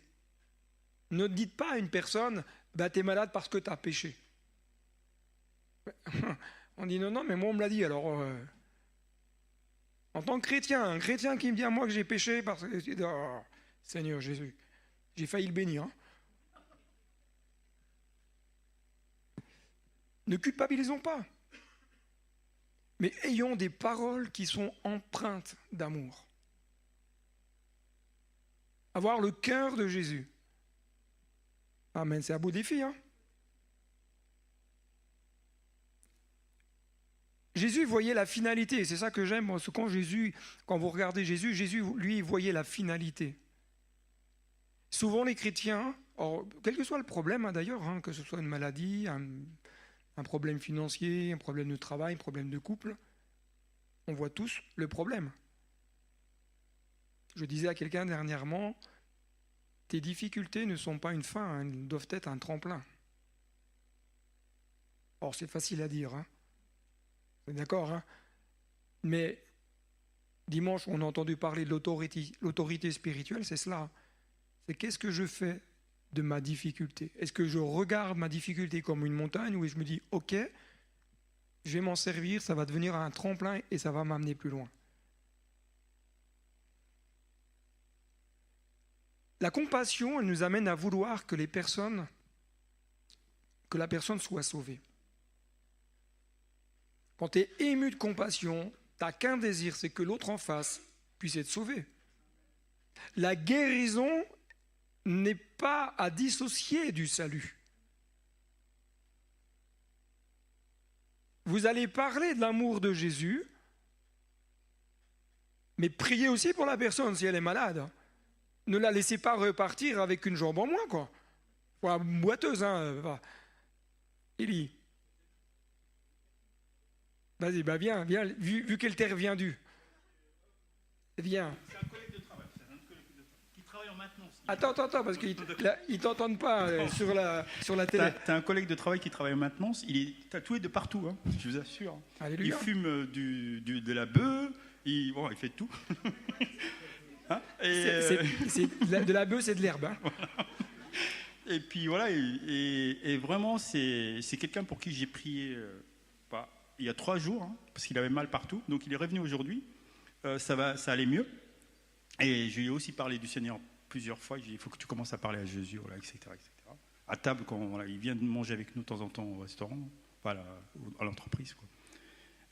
Ne dites pas à une personne, t'es malade parce que t'as péché. On dit non, mais moi on me l'a dit, alors en tant que chrétien, un chrétien qui me dit à moi que j'ai péché parce que, oh, Seigneur Jésus, j'ai failli le bénir. Hein. Ne culpabilisons pas, mais ayons des paroles qui sont empreintes d'amour. Avoir le cœur de Jésus. Amen, c'est un beau défi. Hein. Jésus voyait la finalité, et c'est ça que j'aime, quand vous regardez Jésus, lui, voyait la finalité. Souvent les chrétiens, quel que soit le problème d'ailleurs, que ce soit une maladie, un problème financier, un problème de travail, un problème de couple, on voit tous le problème. Je disais à quelqu'un dernièrement, tes difficultés ne sont pas une fin, elles doivent être un tremplin. Or, c'est facile à dire, vous êtes d'accord, mais dimanche, on a entendu parler de l'autorité spirituelle, c'est cela. C'est qu'est-ce que je fais de ma difficulté? Est-ce que je regarde ma difficulté comme une montagne ou je me dis, ok, je vais m'en servir, ça va devenir un tremplin et ça va m'amener plus loin? La compassion, elle nous amène à vouloir que la personne soit sauvée. Quand tu es ému de compassion, tu n'as qu'un désir, c'est que l'autre en face puisse être sauvé. La guérison n'est pas à dissocier du salut. Vous allez parler de l'amour de Jésus, mais priez aussi pour la personne si elle est malade. Ne la laissez pas repartir avec une jambe en moins, quoi. Ou une boiteuse, Élie. Vas-y, viens, vu qu'elle t'est revendue. Viens. C'est un collègue de travail, qui travaille en maintenance. Attends, parce qu'ils ne t'entendent pas sur la télé. T'as un collègue de travail qui travaille en maintenance, il est tatoué de partout, je vous assure. Alléluia. Il fume de la bœuf, il fait tout. De la bœuf, c'est de l'herbe. Et puis voilà, et vraiment, c'est quelqu'un pour qui j'ai prié il y a 3 jours, parce qu'il avait mal partout. Donc il est revenu aujourd'hui, ça allait mieux. Et je lui ai aussi parlé du Seigneur plusieurs fois. J'ai dit, il faut que tu commences à parler à Jésus, etc. À table, quand il vient de manger avec nous de temps en temps au restaurant, à l'entreprise, quoi.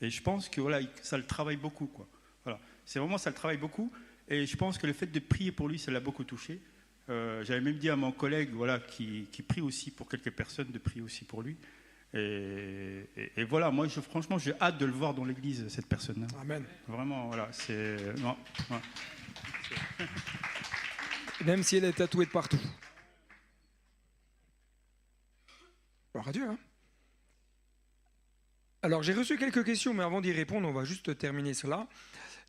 Et je pense que ça le travaille beaucoup, quoi. Voilà. C'est vraiment, ça le travaille beaucoup. Et je pense que le fait de prier pour lui, ça l'a beaucoup touché. J'avais même dit à mon collègue qui prie aussi pour quelques personnes, de prier aussi pour lui. Et voilà, moi, franchement, j'ai hâte de le voir dans l'église, cette personne-là. Amen. Vraiment, voilà, c'est... Non, ouais. Même si elle est tatouée de partout. Gloire à Dieu, Alors, j'ai reçu quelques questions, mais avant d'y répondre, on va juste terminer cela.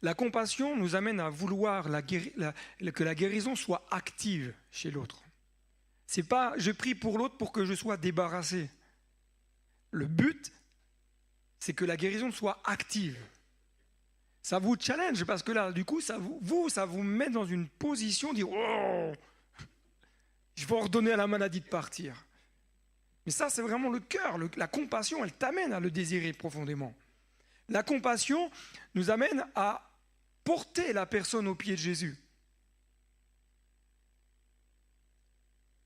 La compassion nous amène à vouloir que la guérison soit active chez l'autre. C'est pas je prie pour l'autre pour que je sois débarrassé. Le but, c'est que la guérison soit active. Ça vous challenge parce que là, du coup, ça vous met dans une position de dire oh, je vais ordonner à la maladie de partir. Mais ça, c'est vraiment le cœur. La compassion, elle t'amène à le désirer profondément. La compassion nous amène à porter la personne aux pieds de Jésus.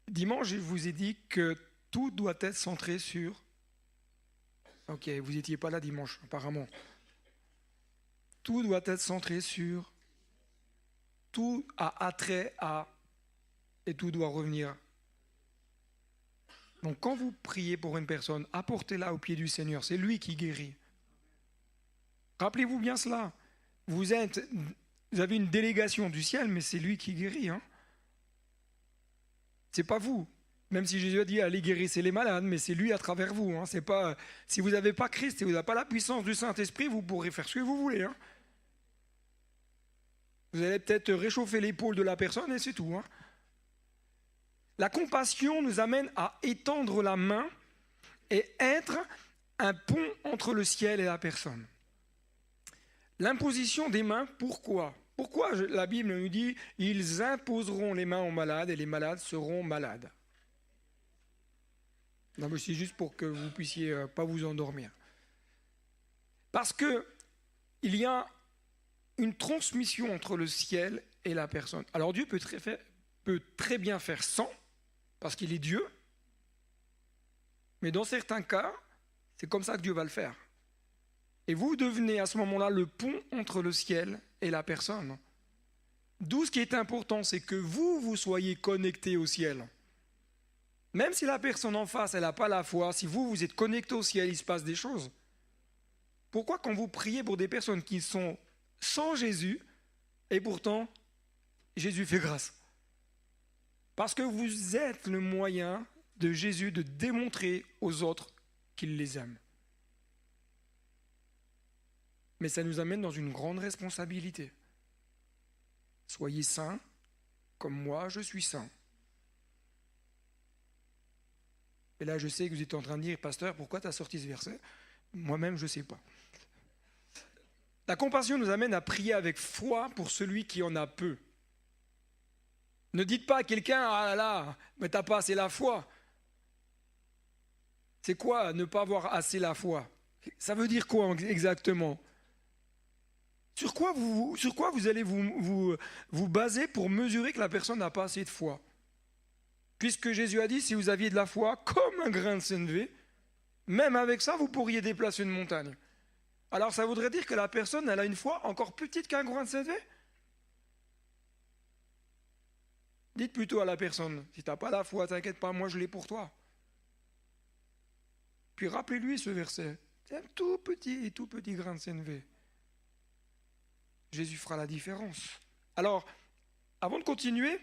Dimanche, je vous ai dit que tout doit être centré sur... Ok, vous n'étiez pas là dimanche, apparemment. Tout doit être centré sur... Tout a attrait à... Et tout doit revenir. Donc quand vous priez pour une personne, apportez-la aux pieds du Seigneur. C'est lui qui guérit. Rappelez-vous bien cela. Vous avez une délégation du ciel, mais c'est lui qui guérit. Hein. C'est pas vous. Même si Jésus a dit allez guérissez les malades, mais c'est lui à travers vous. Hein. C'est pas, si vous n'avez pas Christ, si vous n'avez pas la puissance du Saint-Esprit, vous pourrez faire ce que vous voulez. Hein. Vous allez peut-être réchauffer l'épaule de la personne et c'est tout. Hein. La compassion nous amène à étendre la main et être un pont entre le ciel et la personne. L'imposition des mains, pourquoi ? Pourquoi la Bible nous dit « Ils imposeront les mains aux malades et les malades seront malades ». Non, mais c'est juste pour que vous ne puissiez pas vous endormir. Parce qu'il y a une transmission entre le ciel et la personne. Alors Dieu peut très bien faire sans, parce qu'il est Dieu, mais dans certains cas, c'est comme ça que Dieu va le faire. Et vous devenez à ce moment-là le pont entre le ciel et la personne. D'où ce qui est important, c'est que vous soyez connectés au ciel. Même si la personne en face, elle n'a pas la foi, si vous êtes connecté au ciel, il se passe des choses. Pourquoi quand vous priez pour des personnes qui sont sans Jésus, et pourtant, Jésus fait grâce ? Parce que vous êtes le moyen de Jésus de démontrer aux autres qu'il les aime. Mais ça nous amène dans une grande responsabilité. Soyez saints, comme moi je suis saint. Et là, je sais que vous êtes en train de dire, pasteur, pourquoi tu as sorti ce verset ? Moi-même, je ne sais pas. La compassion nous amène à prier avec foi pour celui qui en a peu. Ne dites pas à quelqu'un, ah là là, mais tu n'as pas assez la foi. C'est quoi ne pas avoir assez la foi ? Ça veut dire quoi exactement ? Sur quoi vous allez vous baser pour mesurer que la personne n'a pas assez de foi ? Puisque Jésus a dit, si vous aviez de la foi comme un grain de sénévé, même avec ça, vous pourriez déplacer une montagne. Alors ça voudrait dire que la personne, elle a une foi encore plus petite qu'un grain de sénévé ? Dites plutôt à la personne, si tu n'as pas la foi, t'inquiète pas, moi je l'ai pour toi. Puis rappelez-lui ce verset. C'est un tout petit grain de sénévé. Jésus fera la différence. Alors, avant de continuer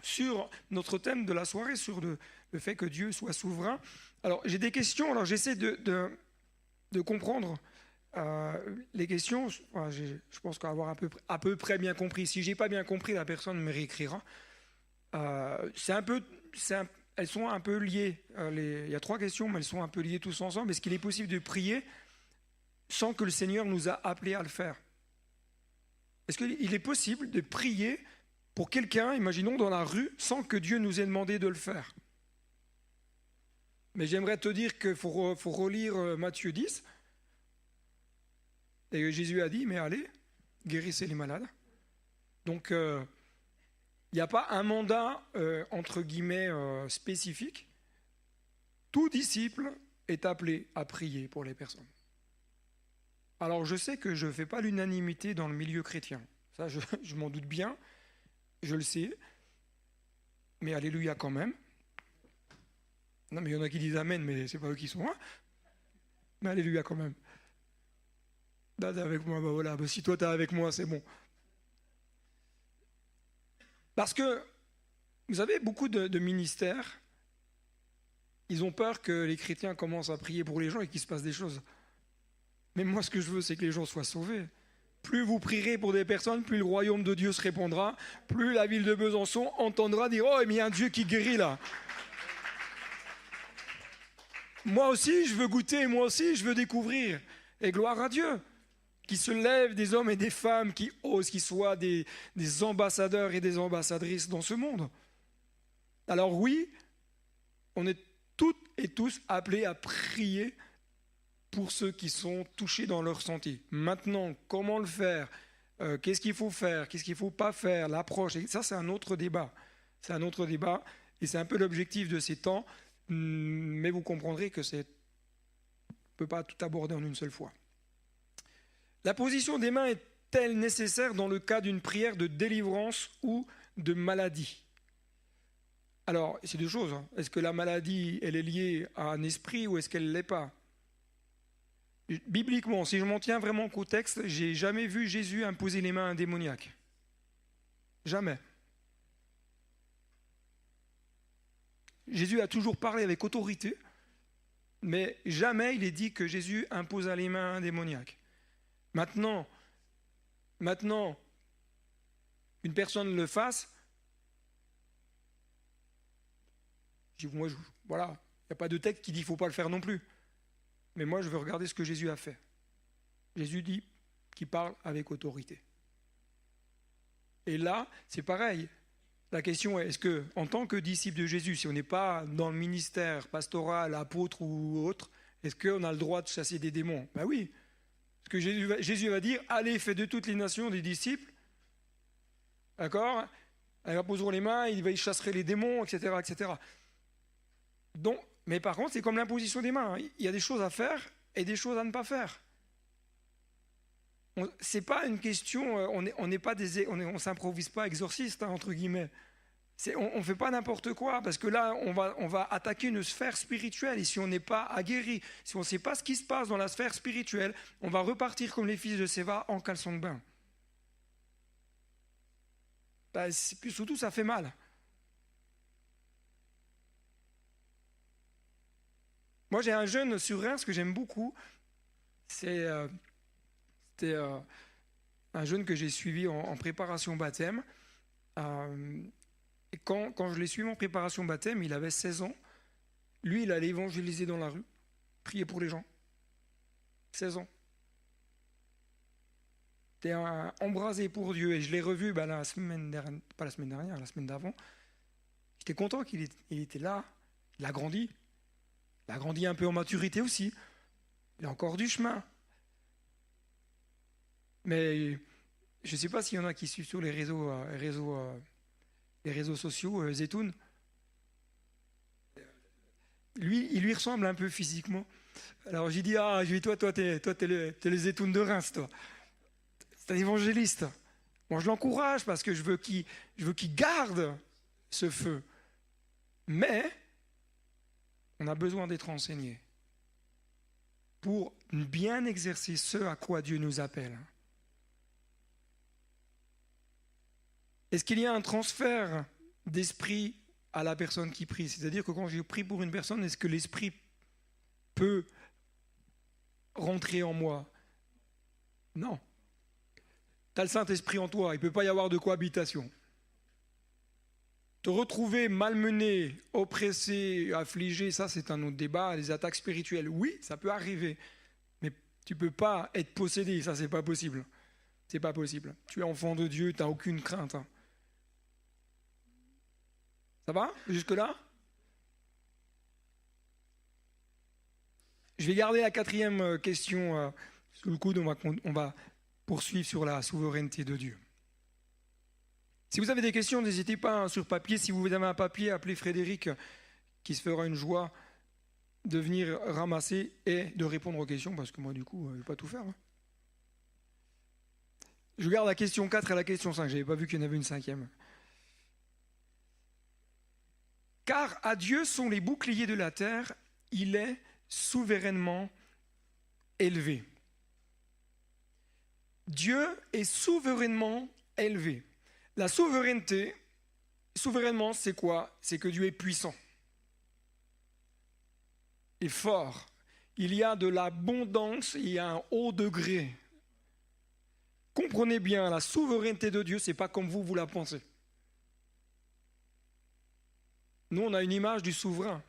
sur notre thème de la soirée, sur le fait que Dieu soit souverain, alors j'ai des questions, alors j'essaie de comprendre les questions. Enfin, je pense qu'on va avoir à peu près bien compris. Si je n'ai pas bien compris, la personne me réécrira. Elles sont un peu liées. Il y a 3 questions, mais elles sont un peu liées tous ensemble. Est-ce qu'il est possible de prier sans que le Seigneur nous a appelés à le faire ? Est-ce qu'il est possible de prier pour quelqu'un, imaginons dans la rue, sans que Dieu nous ait demandé de le faire ? Mais j'aimerais te dire qu'il faut relire Matthieu 10. Et Jésus a dit, mais allez, guérissez les malades. Donc, il n'y a pas un mandat, entre guillemets, spécifique. Tout disciple est appelé à prier pour les personnes. Alors, je sais que je ne fais pas l'unanimité dans le milieu chrétien. Ça, je m'en doute bien. Je le sais. Mais alléluia quand même. Non, mais il y en a qui disent amen, mais ce n'est pas eux qui sont là. Mais alléluia quand même. Là, t'es avec moi, voilà. Si toi, t'es avec moi, c'est bon. Parce que, vous savez, beaucoup de ministères, ils ont peur que les chrétiens commencent à prier pour les gens et qu'il se passe des choses. Mais moi, ce que je veux, c'est que les gens soient sauvés. plus vous prierez pour des personnes, plus le royaume de Dieu se répandra, plus la ville de Besançon entendra dire « Oh, mais il y a un Dieu qui guérit là !» Moi aussi, je veux goûter, moi aussi, je veux découvrir. Et gloire à Dieu, qui se lève des hommes et des femmes qui osent, qui soient des ambassadeurs et des ambassadrices dans ce monde. Alors oui, on est toutes et tous appelés à prier pour ceux qui sont touchés dans leur santé. Maintenant, comment le faire ? Qu'est-ce qu'il faut faire ? Qu'est-ce qu'il ne faut pas faire ? L'approche, et ça c'est un autre débat. C'est un autre débat et c'est un peu l'objectif de ces temps, mais vous comprendrez que on ne peut pas tout aborder en une seule fois. La position des mains est-elle nécessaire dans le cas d'une prière de délivrance ou de maladie ? Alors, c'est deux choses. Est-ce que la maladie, elle est liée à un esprit ou est-ce qu'elle ne l'est pas ? Bibliquement, si je m'en tiens vraiment qu'au texte, j'ai jamais vu Jésus imposer les mains à un démoniaque. Jamais. Jésus a toujours parlé avec autorité, mais jamais il est dit que Jésus imposa les mains à un démoniaque. Maintenant, une personne le fasse, voilà, il n'y a pas de texte qui dit qu'il ne faut pas le faire non plus. Mais moi, je veux regarder ce que Jésus a fait. Jésus dit qu'il parle avec autorité. Et là, c'est pareil. La question est, est-ce que, en tant que disciple de Jésus, si on n'est pas dans le ministère pastoral, apôtre ou autre, est-ce qu'on a le droit de chasser des démons ? Ben oui. Parce que Jésus va dire, allez, faites de toutes les nations des disciples. D'accord ? Ils poseront les mains, ils chasseraient les démons, etc., etc. Donc, mais par contre, c'est comme l'imposition des mains. Il y a des choses à faire et des choses à ne pas faire. C'est pas une question, on s'improvise pas exorciste, entre guillemets. On ne fait pas n'importe quoi, parce que là, on va attaquer une sphère spirituelle. Et si on n'est pas aguerri, si on ne sait pas ce qui se passe dans la sphère spirituelle, on va repartir comme les fils de Séva en caleçon de bain. Puis surtout, ça fait mal. Moi, j'ai un jeune sur Reims que j'aime beaucoup. C'était un jeune que j'ai suivi en préparation baptême. Et quand je l'ai suivi en préparation baptême, il avait 16 ans. Lui, il allait évangéliser dans la rue, prier pour les gens. 16 ans. C'était embrasé pour Dieu. Et je l'ai revu la semaine dernière, pas la semaine dernière, la semaine d'avant. J'étais content qu'il était là. Il a grandi. Il a grandi un peu en maturité aussi. Il a encore du chemin. Mais je ne sais pas s'il y en a qui suivent sur les réseaux sociaux, Zetoun. Lui, il lui ressemble un peu physiquement. Alors j'ai dit, toi, t'es le Zetoun de Reims, toi. C'est un évangéliste. Moi, je l'encourage parce que je veux qu'il garde ce feu. Mais on a besoin d'être enseigné pour bien exercer ce à quoi Dieu nous appelle. Est-ce qu'il y a un transfert d'esprit à la personne qui prie ? C'est-à-dire que quand je prie pour une personne, est-ce que l'esprit peut rentrer en moi ? Non. Tu as le Saint-Esprit en toi, il ne peut pas y avoir de cohabitation. Te retrouver malmené, oppressé, affligé, ça c'est un autre débat. Les attaques spirituelles, oui, ça peut arriver. Mais tu ne peux pas être possédé, ça c'est pas possible. C'est pas possible. Tu es enfant de Dieu, tu n'as aucune crainte. Ça va jusque-là ? Je vais garder la 4e question sous le coude, on va poursuivre sur la souveraineté de Dieu. Si vous avez des questions, n'hésitez pas sur papier. Si vous avez un papier, appelez Frédéric qui se fera une joie de venir ramasser et de répondre aux questions, parce que moi du coup, je ne vais pas tout faire. Je garde la question 4 et la question 5, je n'avais pas vu qu'il y en avait une 5e. Car à Dieu sont les boucliers de la terre, il est souverainement élevé. Dieu est souverainement élevé. La souveraineté, souverainement, c'est quoi ? C'est que Dieu est puissant, est fort. Il y a de l'abondance, il y a un haut degré. comprenez bien, la souveraineté de Dieu, ce n'est pas comme vous la pensez. Nous, on a une image du souverain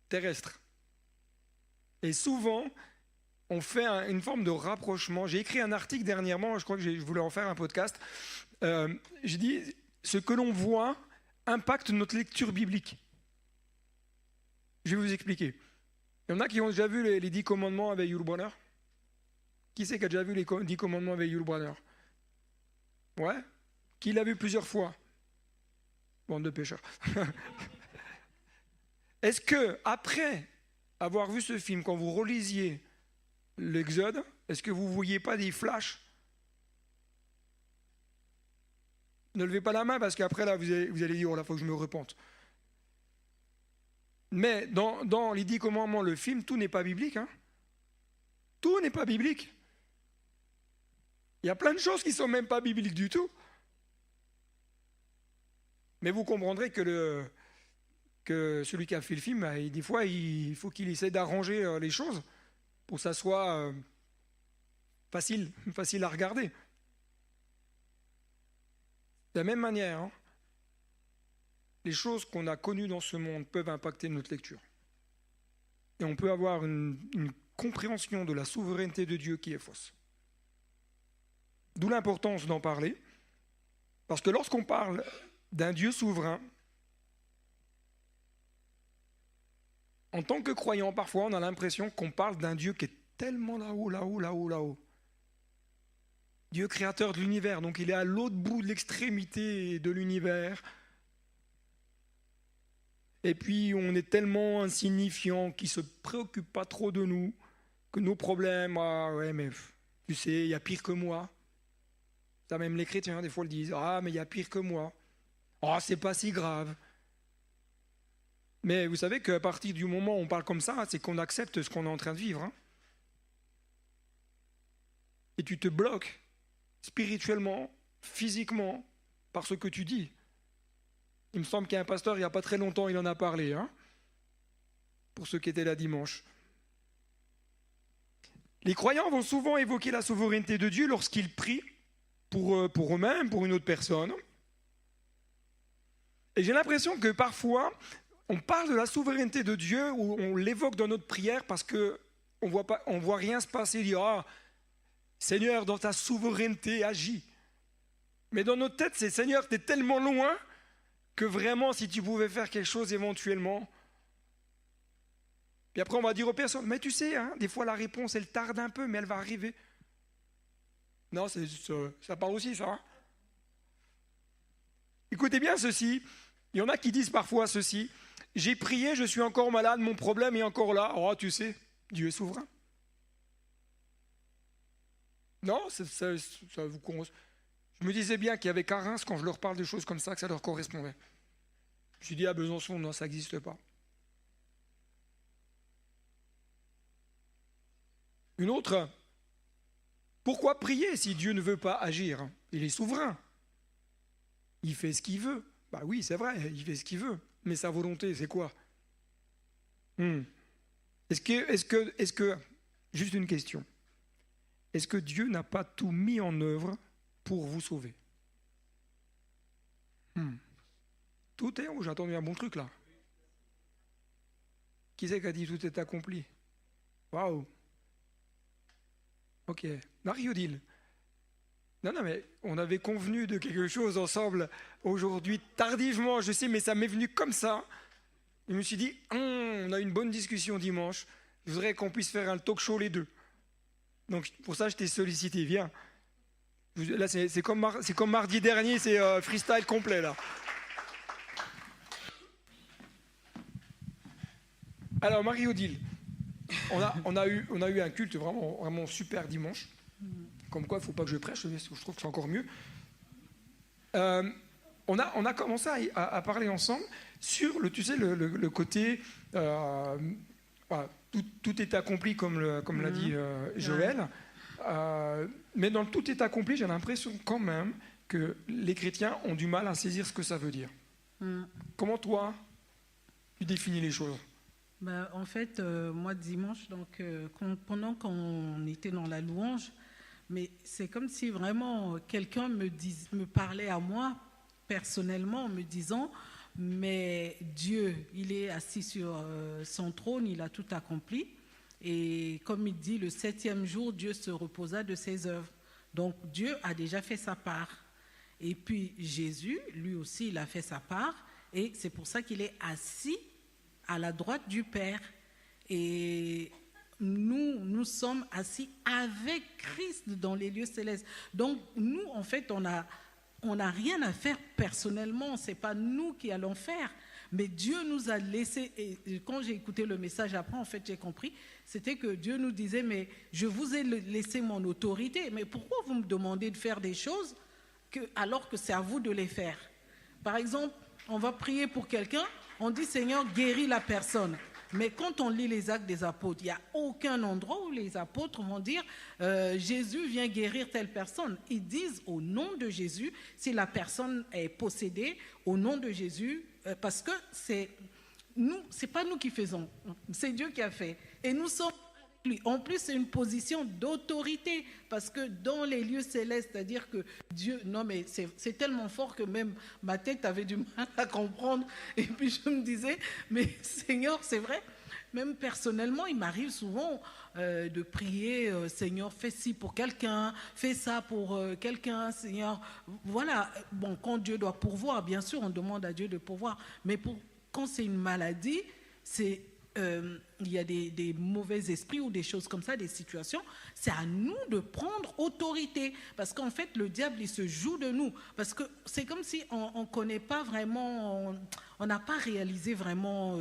terrestre. Et souvent, on fait une forme de rapprochement. J'ai écrit un article dernièrement, je crois que je voulais en faire un podcast. J'ai dit, ce que l'on voit impacte notre lecture biblique. Je vais vous expliquer. Il y en a qui ont déjà vu les 10 commandements avec Yul Brynner. Qui c'est qui a déjà vu les 10 commandements avec Yul Brynner? Ouais? Qui l'a vu plusieurs fois? Bande de pécheurs. Est-ce que, après avoir vu ce film, quand vous relisiez l'Exode, est-ce que vous ne voyez pas des flashs? Ne levez pas la main parce qu'après, là, vous allez dire, oh là, il faut que je me repente. Mais dans les 10 commandements, le film, tout n'est pas biblique. Hein. Tout n'est pas biblique. Il y a plein de choses qui ne sont même pas bibliques du tout. Mais vous comprendrez que celui qui a fait le film, des fois, il faut qu'il essaie d'arranger les choses pour que ça soit facile à regarder. De la même manière, hein, les choses qu'on a connues dans ce monde peuvent impacter notre lecture. Et on peut avoir une compréhension de la souveraineté de Dieu qui est fausse. D'où l'importance d'en parler, parce que lorsqu'on parle d'un Dieu souverain, en tant que croyant, parfois on a l'impression qu'on parle d'un Dieu qui est tellement là-haut. Dieu créateur de l'univers, donc il est à l'autre bout de l'extrémité de l'univers. Et puis on est tellement insignifiant qu'il ne se préoccupe pas trop de nous, que nos problèmes, ah ouais mais tu sais, il y a pire que moi. Ça même les chrétiens des fois le disent, ah mais il y a pire que moi. Ah c'est pas si grave. Mais vous savez qu'à partir du moment où on parle comme ça, c'est qu'on accepte ce qu'on est en train de vivre. Hein. Et tu te bloques spirituellement, physiquement, par ce que tu dis. Il me semble qu'il y a un pasteur, il n'y a pas très longtemps, il en a parlé, hein, pour ceux qui étaient là dimanche. Les croyants vont souvent évoquer la souveraineté de Dieu lorsqu'ils prient pour eux-mêmes, pour une autre personne. Et j'ai l'impression que parfois, on parle de la souveraineté de Dieu ou on l'évoque dans notre prière parce qu'on ne voit rien se passer, dire « Ah, Seigneur, dans ta souveraineté, agis ». Mais dans notre tête, c'est « Seigneur, tu es tellement loin que vraiment, si tu pouvais faire quelque chose éventuellement… » Puis après, on va dire aux personnes « Mais tu sais, hein, des fois la réponse, elle tarde un peu, mais elle va arriver. » Non, ça parle aussi, ça. Hein. Écoutez bien ceci. Il y en a qui disent parfois ceci. J'ai prié, je suis encore malade, mon problème est encore là. Oh, tu sais, Dieu est souverain. Non, ça vous correspond. Je me disais bien qu'il y avait qu'à Reims, quand je leur parle de choses comme ça, que ça leur correspondait. Je me suis dit à Besançon, non, ça n'existe pas. Une autre. Pourquoi prier si Dieu ne veut pas agir? Il est souverain. Il fait ce qu'il veut. Bah oui, c'est vrai, il fait ce qu'il veut. Mais sa volonté, c'est quoi? Est-ce que, juste une question, est-ce que Dieu n'a pas tout mis en œuvre pour vous sauver? Tout est, j'ai entendu un bon truc là. Qui c'est qui a dit tout est accompli? Waouh. Ok, Marie-Odile. Non, mais on avait convenu de quelque chose ensemble aujourd'hui, tardivement, je sais, mais ça m'est venu comme ça. Je me suis dit, on a eu une bonne discussion dimanche, je voudrais qu'on puisse faire un talk show les deux. Donc pour ça, je t'ai sollicité, viens. Là, c'est comme mardi dernier, c'est freestyle complet, là. Alors, Marie-Odile, on a eu un culte vraiment super dimanche. Comme quoi, il ne faut pas que je prêche, je trouve que c'est encore mieux. On a commencé à parler ensemble sur le côté tout est accompli, comme l'a dit Joël. Mais dans le tout est accompli, j'ai l'impression quand même que les chrétiens ont du mal à saisir ce que ça veut dire. Comment toi, tu définis les choses? En fait, moi dimanche, donc, pendant qu'on était dans la louange, mais c'est comme si vraiment quelqu'un me parlait à moi personnellement en me disant, mais Dieu, il est assis sur son trône, il a tout accompli. Et comme il dit, le 7e jour, Dieu se reposa de ses œuvres. Donc Dieu a déjà fait sa part. Et puis Jésus, lui aussi, il a fait sa part. Et c'est pour ça qu'il est assis à la droite du Père. Et nous sommes assis avec Christ dans les lieux célestes. Donc nous, en fait, on n'a rien à faire personnellement. Ce n'est pas nous qui allons faire. Mais Dieu nous a laissé, et quand j'ai écouté le message après, en fait, j'ai compris, c'était que Dieu nous disait, mais je vous ai laissé mon autorité, mais pourquoi vous me demandez de faire des choses alors que c'est à vous de les faire? Par exemple, on va prier pour quelqu'un, on dit, Seigneur, guéris la personne. Mais quand on lit les Actes des Apôtres, il n'y a aucun endroit où les apôtres vont dire Jésus vient guérir telle personne. Ils disent au nom de Jésus, si la personne est possédée, au nom de Jésus, parce que c'est pas nous qui faisons, c'est Dieu qui a fait. Et nous sommes avec lui. En plus, c'est une position d'autorité, parce que dans les lieux célestes, c'est-à-dire que Dieu, non mais c'est tellement fort que même ma tête avait du mal à comprendre. Et puis je me disais, mais Seigneur, c'est vrai, même personnellement, il m'arrive souvent de prier, Seigneur, fais ci pour quelqu'un, fais ça pour quelqu'un, Seigneur. Voilà, bon, quand Dieu doit pourvoir, bien sûr, on demande à Dieu de pourvoir, mais quand c'est une maladie, il y a des mauvais esprits ou des choses comme ça, des situations, c'est à nous de prendre autorité, parce qu'en fait le diable il se joue de nous, parce que c'est comme si on connaît pas vraiment, on n'a pas réalisé vraiment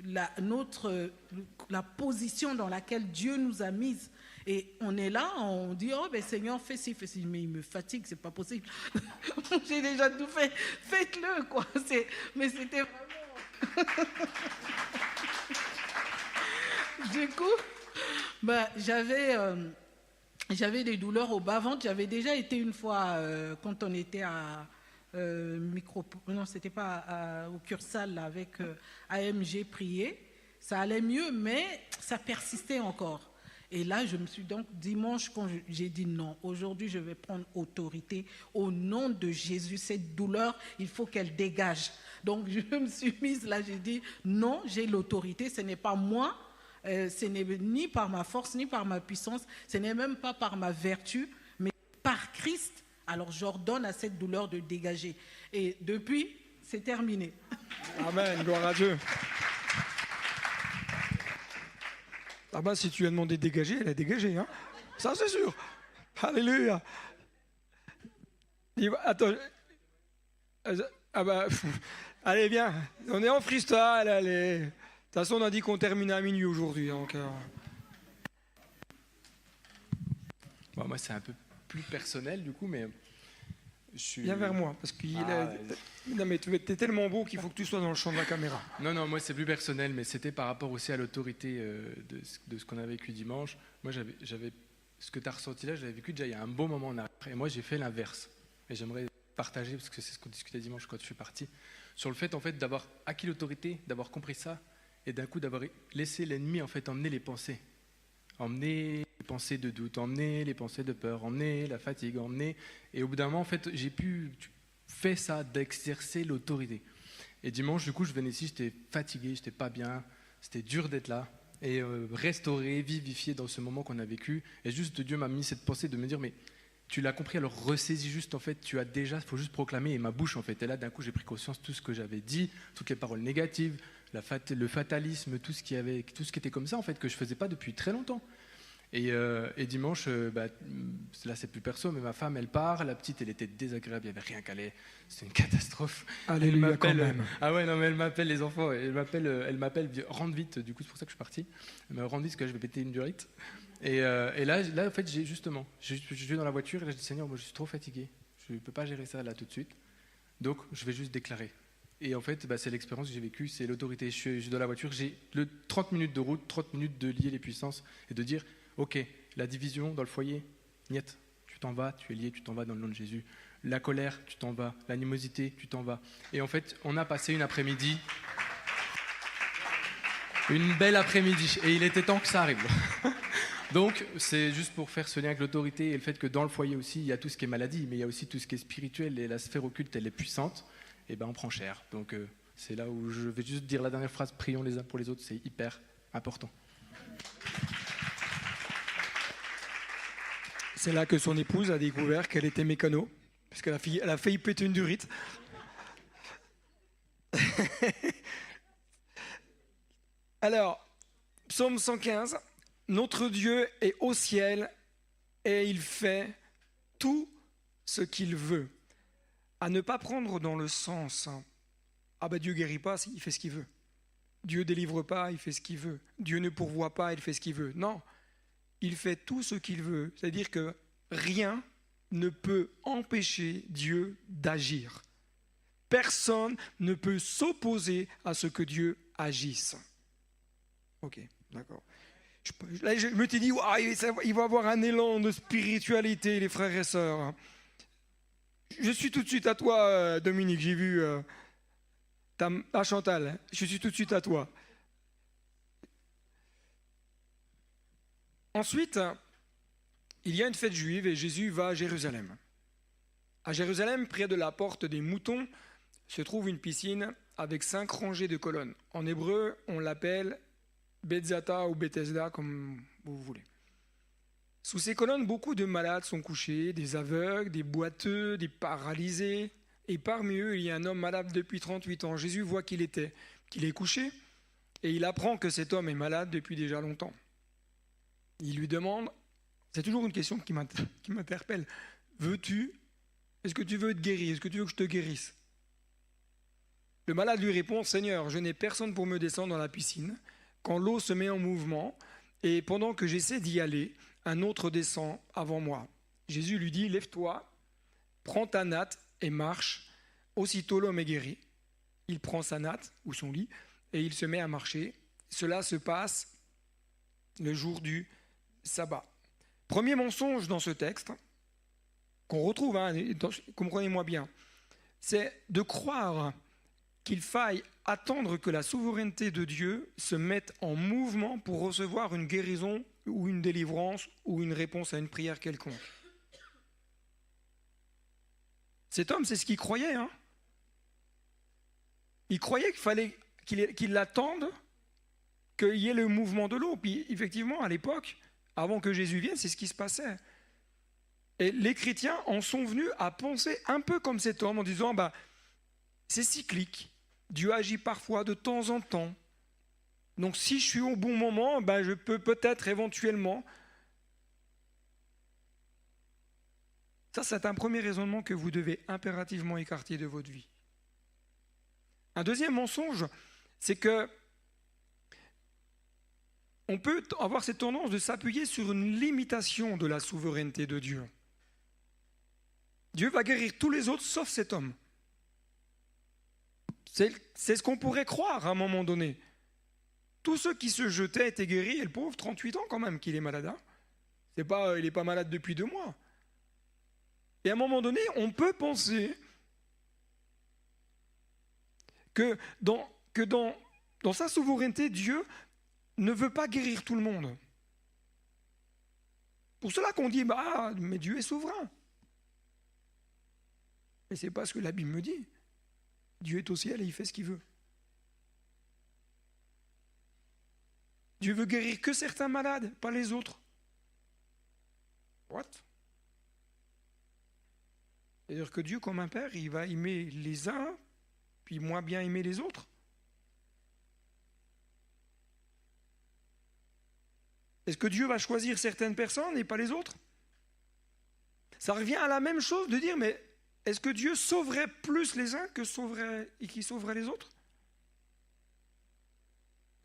la position dans laquelle Dieu nous a mises. Et on est là, on dit, oh ben Seigneur, fais ci, mais il me fatigue, c'est pas possible. J'ai déjà tout fait, faites-le, quoi. Mais c'était vraiment... Du coup, j'avais des douleurs au bas-ventre. J'avais déjà été une fois, quand on était à c'était pas au Cursal, là, avec AMG prier. Ça allait mieux, mais ça persistait encore. Et là, je me suis donc, dimanche, quand j'ai dit non, aujourd'hui, je vais prendre autorité au nom de Jésus. Cette douleur, il faut qu'elle dégage. Donc, je me suis mise là, j'ai dit non, j'ai l'autorité, ce n'est pas moi, ce n'est ni par ma force, ni par ma puissance, ce n'est même pas par ma vertu, mais par Christ. Alors, j'ordonne à cette douleur de dégager. Et depuis, c'est terminé. Amen, gloire à Dieu. Ah ben, si tu lui as demandé de dégager, elle a dégagé, hein. Ça, c'est sûr. Alléluia. Attends. Ah ben, allez, viens. On est en freestyle, allez. De toute façon, on a dit qu'on terminait à minuit aujourd'hui. Donc, Bon, moi, c'est un peu plus personnel, du coup, mais viens vers moi, parce que non, mais tu es tellement beau qu'il faut que tu sois dans le champ de la caméra. Non, moi c'est plus personnel, mais c'était par rapport aussi à l'autorité de ce qu'on a vécu dimanche. Moi, j'avais ce que tu as ressenti là, je l'avais vécu déjà il y a un bon moment en arrière. Et moi, j'ai fait l'inverse. Et j'aimerais partager, parce que c'est ce qu'on discutait dimanche quand je suis parti, sur le fait, en fait, d'avoir acquis l'autorité, d'avoir compris ça, et d'un coup d'avoir laissé l'ennemi en fait emmener les pensées. Emmener les pensées de doute, emmener les pensées de peur, emmener la fatigue, emmener... Et au bout d'un moment, en fait, j'ai pu faire ça, d'exercer l'autorité. Et dimanche, du coup, je venais ici, j'étais fatigué, j'étais pas bien, c'était dur d'être là. Et restaurer, vivifier dans ce moment qu'on a vécu. Et juste, Dieu m'a mis cette pensée de me dire, mais tu l'as compris, alors ressaisis juste, en fait, tu as déjà, il faut juste proclamer, et ma bouche, en fait. Et là, d'un coup, j'ai pris conscience de tout ce que j'avais dit, toutes les paroles négatives, le fatalisme, tout ce qui était comme ça, en fait, que je faisais pas depuis très longtemps. Et dimanche, là c'est plus perso, mais ma femme elle part, la petite elle était désagréable, il n'y avait rien qu'à aller, c'était une catastrophe. Alléluia quand même. Ah ouais, non mais elle m'appelle les enfants, elle m'appelle, rentre vite, du coup c'est pour ça que je suis parti, elle me rentre vite parce que je vais péter une durite. Et là en fait je suis dans la voiture et là je dis Seigneur, moi je suis trop fatigué, je ne peux pas gérer ça là tout de suite, donc je vais juste déclarer. Et en fait, c'est l'expérience que j'ai vécue, c'est l'autorité. Je suis dans la voiture, j'ai 30 minutes de route, 30 minutes de lier les puissances et de dire ok, la division dans le foyer, niet, tu t'en vas, tu es lié, tu t'en vas dans le nom de Jésus. La colère, tu t'en vas. L'animosité, tu t'en vas. Et en fait, on a passé une après-midi. Une belle après-midi. Et il était temps que ça arrive. Donc, c'est juste pour faire ce lien avec l'autorité et le fait que dans le foyer aussi, il y a tout ce qui est maladie, mais il y a aussi tout ce qui est spirituel et la sphère occulte, elle est puissante. Et ben, on prend cher. Donc, c'est là où je vais juste dire la dernière phrase, prions les uns pour les autres, c'est hyper important. C'est là que son épouse a découvert qu'elle était mécano, parce qu'elle a failli péter une durite. Alors, psaume 115, notre Dieu est au ciel et il fait tout ce qu'il veut. À ne pas prendre dans le sens, ah ben Dieu guérit pas, il fait ce qu'il veut. Dieu délivre pas, il fait ce qu'il veut. Dieu ne pourvoit pas, il fait ce qu'il veut. Non, il fait tout ce qu'il veut. C'est-à-dire que rien ne peut empêcher Dieu d'agir. Personne ne peut s'opposer à ce que Dieu agisse. Ok, d'accord. Là, je me suis dit, wow, il va avoir un élan de spiritualité, les frères et sœurs. Je suis tout de suite à toi, Dominique. J'ai vu Chantal. Je suis tout de suite à toi. Ensuite, il y a une fête juive et Jésus va à Jérusalem. À Jérusalem, près de la porte des moutons, se trouve une piscine avec 5 rangées de colonnes. En hébreu, on l'appelle Betzata ou Bethesda, comme vous voulez. Sous ces colonnes, beaucoup de malades sont couchés, des aveugles, des boiteux, des paralysés. Et parmi eux, il y a un homme malade depuis 38 ans. Jésus voit qu'il est couché et il apprend que cet homme est malade depuis déjà longtemps. Il lui demande, c'est toujours une question qui m'interpelle, est-ce que tu veux être guéri? Est-ce que tu veux que je te guérisse? Le malade lui répond, Seigneur, je n'ai personne pour me descendre dans la piscine quand l'eau se met en mouvement et pendant que j'essaie d'y aller, un autre descend avant moi. Jésus lui dit, lève-toi, prends ta natte et marche. Aussitôt l'homme est guéri. Il prend sa natte ou son lit et il se met à marcher. Cela se passe le jour du sabbat. Premier mensonge dans ce texte, qu'on retrouve, comprenez-moi bien, c'est de croire qu'il faille attendre que la souveraineté de Dieu se mette en mouvement pour recevoir une guérison ou une délivrance ou une réponse à une prière quelconque. Cet homme, c'est ce qu'il croyait. Il croyait qu'il fallait qu'il attende qu'il y ait le mouvement de l'eau. Puis effectivement, à l'époque, avant que Jésus vienne, c'est ce qui se passait. Et les chrétiens en sont venus à penser un peu comme cet homme en disant, c'est cyclique. Dieu agit parfois de temps en temps. Donc si je suis au bon moment, je peux peut-être éventuellement. Ça, c'est un premier raisonnement que vous devez impérativement écarter de votre vie. Un deuxième mensonge, c'est que on peut avoir cette tendance de s'appuyer sur une limitation de la souveraineté de Dieu. Dieu va guérir tous les autres sauf cet homme. C'est ce qu'on pourrait croire à un moment donné. Tous ceux qui se jetaient étaient guéris, et le pauvre, 38 ans quand même qu'il est malade. Il n'est pas malade depuis 2 mois. Et à un moment donné, on peut penser que dans sa souveraineté, Dieu ne veut pas guérir tout le monde. Pour cela qu'on dit, mais Dieu est souverain. Mais ce n'est pas ce que la Bible me dit. Dieu est au ciel et il fait ce qu'il veut. Dieu veut guérir que certains malades, pas les autres. What? C'est-à-dire que Dieu, comme un père, il va aimer les uns, puis moins bien aimer les autres. Est-ce que Dieu va choisir certaines personnes et pas les autres? Ça revient à la même chose de dire, mais est-ce que Dieu sauverait plus les uns qu'il sauverait les autres?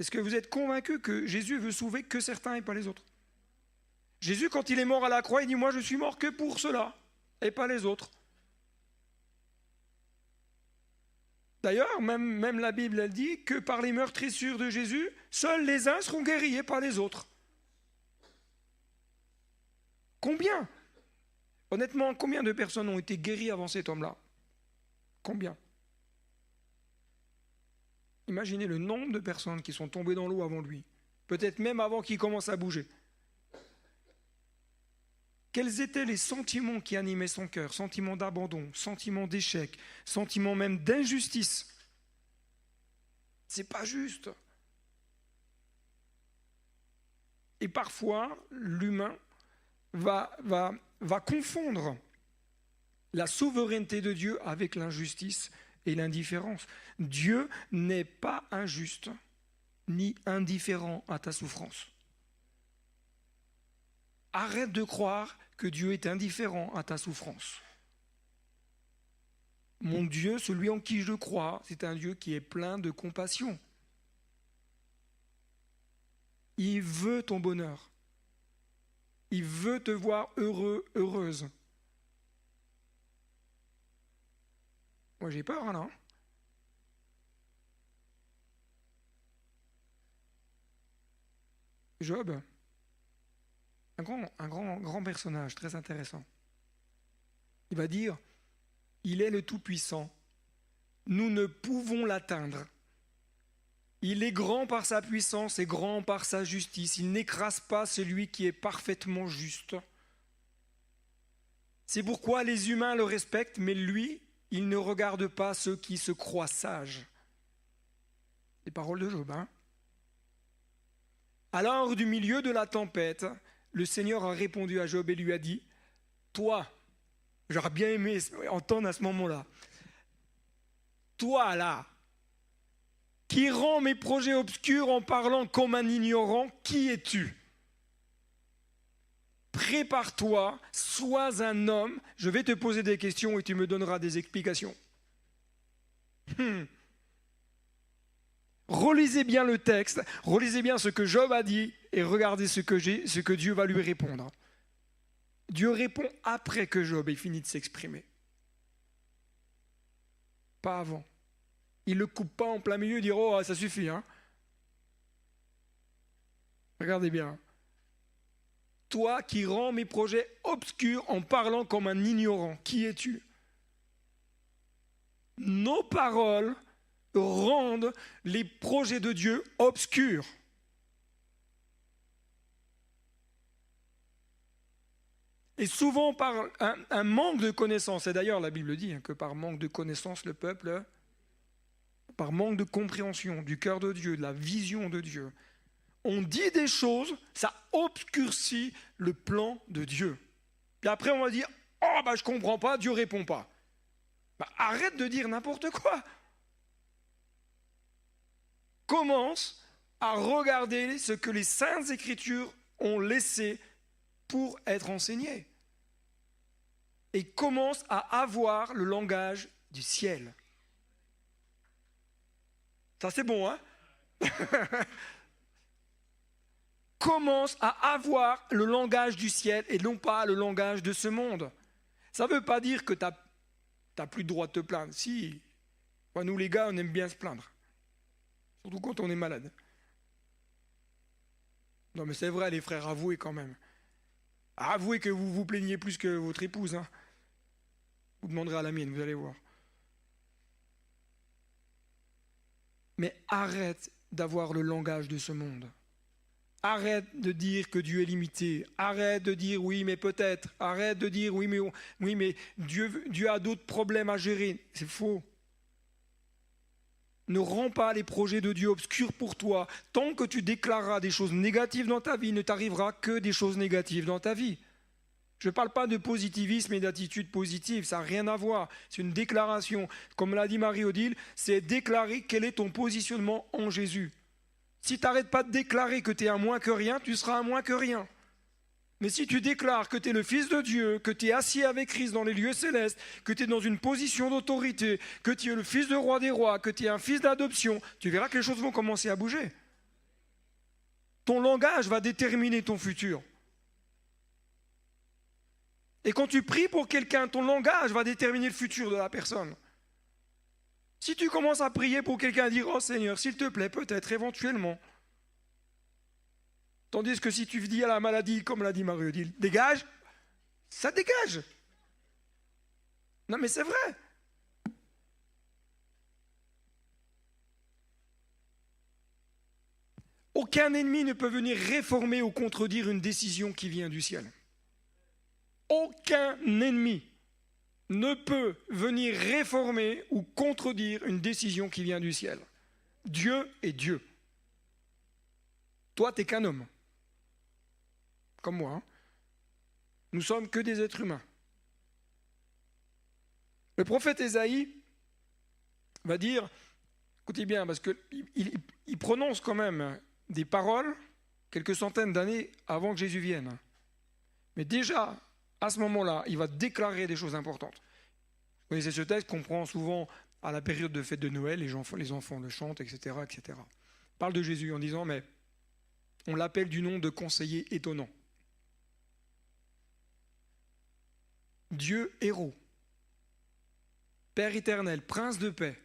Est-ce que vous êtes convaincu que Jésus veut sauver que certains et pas les autres? Jésus, quand il est mort à la croix, il dit, moi je suis mort que pour cela et pas les autres. D'ailleurs, même la Bible, elle dit que par les meurtrissures de Jésus, seuls les uns seront guéris et pas les autres. Combien? Honnêtement, combien de personnes ont été guéries avant cet homme-là? Combien? Imaginez le nombre de personnes qui sont tombées dans l'eau avant lui, peut-être même avant qu'il commence à bouger. Quels étaient les sentiments qui animaient son cœur? Sentiments d'abandon, sentiments d'échec, sentiments même d'injustice. C'est pas juste. Et parfois, l'humain va confondre la souveraineté de Dieu avec l'injustice et l'indifférence. Dieu n'est pas injuste ni indifférent à ta souffrance. Arrête de croire que Dieu est indifférent à ta souffrance. Mon Dieu, celui en qui je crois, c'est un Dieu qui est plein de compassion. Il veut ton bonheur. Il veut te voir heureux, heureuse. Moi, j'ai peur, là. Job, un grand personnage, très intéressant. Il va dire, il est le Tout-Puissant. Nous ne pouvons l'atteindre. Il est grand par sa puissance et grand par sa justice. Il n'écrase pas celui qui est parfaitement juste. C'est pourquoi les humains le respectent, mais lui, il ne regarde pas ceux qui se croient sages. Les paroles de Job, hein? Alors, du milieu de la tempête, le Seigneur a répondu à Job et lui a dit, « Toi, j'aurais bien aimé entendre à ce moment-là, toi là, qui rend mes projets obscurs en parlant comme un ignorant, qui es-tu? Prépare-toi, sois un homme, je vais te poser des questions et tu me donneras des explications. » Relisez bien le texte, relisez bien ce que Job a dit et regardez ce que Dieu va lui répondre. Dieu répond après que Job ait fini de s'exprimer. Pas avant. Il ne le coupe pas en plein milieu et dit « Oh, ça suffit. Hein. » Regardez bien. Toi qui rends mes projets obscurs en parlant comme un ignorant, qui es-tu? Nos paroles rendent les projets de Dieu obscurs. Et souvent par un manque de connaissance, et d'ailleurs la Bible dit que par manque de connaissance, le peuple, par manque de compréhension du cœur de Dieu, de la vision de Dieu, on dit des choses, ça obscurcit le plan de Dieu. Puis après on va dire, oh je comprends pas, Dieu répond pas. Arrête de dire n'importe quoi. Commence à regarder ce que les Saintes Écritures ont laissé pour être enseignées. Et commence à avoir le langage du ciel. Ça c'est bon, hein? Commence à avoir le langage du ciel et non pas le langage de ce monde. Ça ne veut pas dire que tu n'as plus le droit de te plaindre. Si, nous les gars, on aime bien se plaindre. Surtout quand on est malade. Non mais c'est vrai les frères, avouez quand même. Avouez que vous vous plaignez plus que votre épouse. Hein. Vous demanderez à la mienne, vous allez voir. Mais arrête d'avoir le langage de ce monde. Arrête de dire que Dieu est limité. Arrête de dire oui mais peut-être. Arrête de dire oui mais Dieu a d'autres problèmes à gérer. C'est faux. Ne rends pas les projets de Dieu obscurs pour toi. Tant que tu déclareras des choses négatives dans ta vie, il ne t'arrivera que des choses négatives dans ta vie. Je ne parle pas de positivisme et d'attitude positive, ça n'a rien à voir. C'est une déclaration. Comme l'a dit Marie-Odile, c'est déclarer quel est ton positionnement en Jésus. Si tu n'arrêtes pas de déclarer que tu es un moins que rien, tu seras un moins que rien. Mais si tu déclares que tu es le Fils de Dieu, que tu es assis avec Christ dans les lieux célestes, que tu es dans une position d'autorité, que tu es le Fils du roi des rois, que tu es un fils d'adoption, tu verras que les choses vont commencer à bouger. Ton langage va déterminer ton futur. Et quand tu pries pour quelqu'un, ton langage va déterminer le futur de la personne. Si tu commences à prier pour quelqu'un et dire « Oh Seigneur, s'il te plaît, peut-être, éventuellement », tandis que si tu dis à la maladie, comme l'a dit Marie-Odile, dégage, ça dégage. Non mais c'est vrai. Aucun ennemi ne peut venir réformer ou contredire une décision qui vient du ciel. Aucun ennemi ne peut venir réformer ou contredire une décision qui vient du ciel. Dieu est Dieu. Toi, tu n'es qu'un homme. Comme moi. Hein. Nous sommes que des êtres humains. Le prophète Ésaïe va dire, écoutez bien, parce qu'il prononce quand même des paroles quelques centaines d'années avant que Jésus vienne. Mais déjà, à ce moment-là, il va déclarer des choses importantes. Vous connaissez ce texte qu'on prend souvent à la période de fête de Noël, les enfants le chantent, etc., etc. Il parle de Jésus en disant, mais on l'appelle du nom de conseiller étonnant. Dieu héros, Père éternel, prince de paix,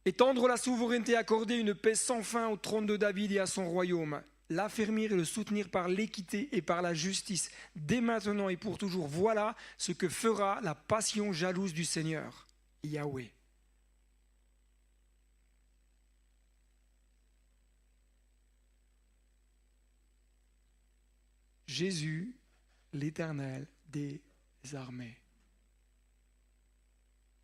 étendre la souveraineté, accorder une paix sans fin au trône de David et à son royaume, l'affermir et le soutenir par l'équité et par la justice, dès maintenant et pour toujours. Voilà ce que fera la passion jalouse du Seigneur, Yahweh. Jésus, l'Éternel des armées.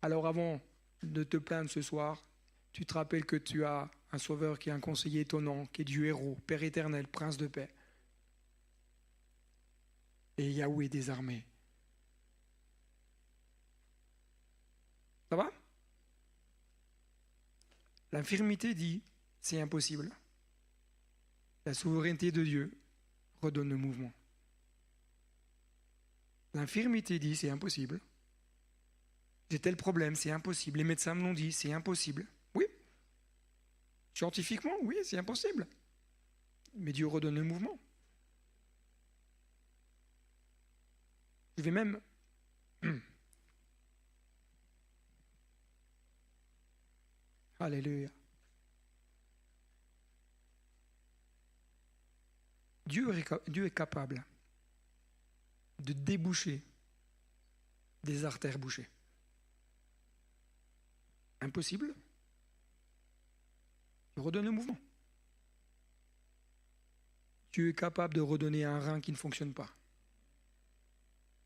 Alors avant de te plaindre ce soir, tu te rappelles que tu as un sauveur qui est un conseiller étonnant, qui est Dieu héros, Père éternel, prince de paix. Et Yahweh des armées. Ça va? L'infirmité dit, c'est impossible. La souveraineté de Dieu redonne le mouvement. L'infirmité dit, c'est impossible. J'ai tel problème, c'est impossible. Les médecins me l'ont dit, c'est impossible. Oui. Scientifiquement, oui, c'est impossible. Mais Dieu redonne le mouvement. Je vais même... Alléluia. Dieu est capable de déboucher des artères bouchées. Impossible. Il redonne le mouvement. Dieu est capable de redonner un rein qui ne fonctionne pas.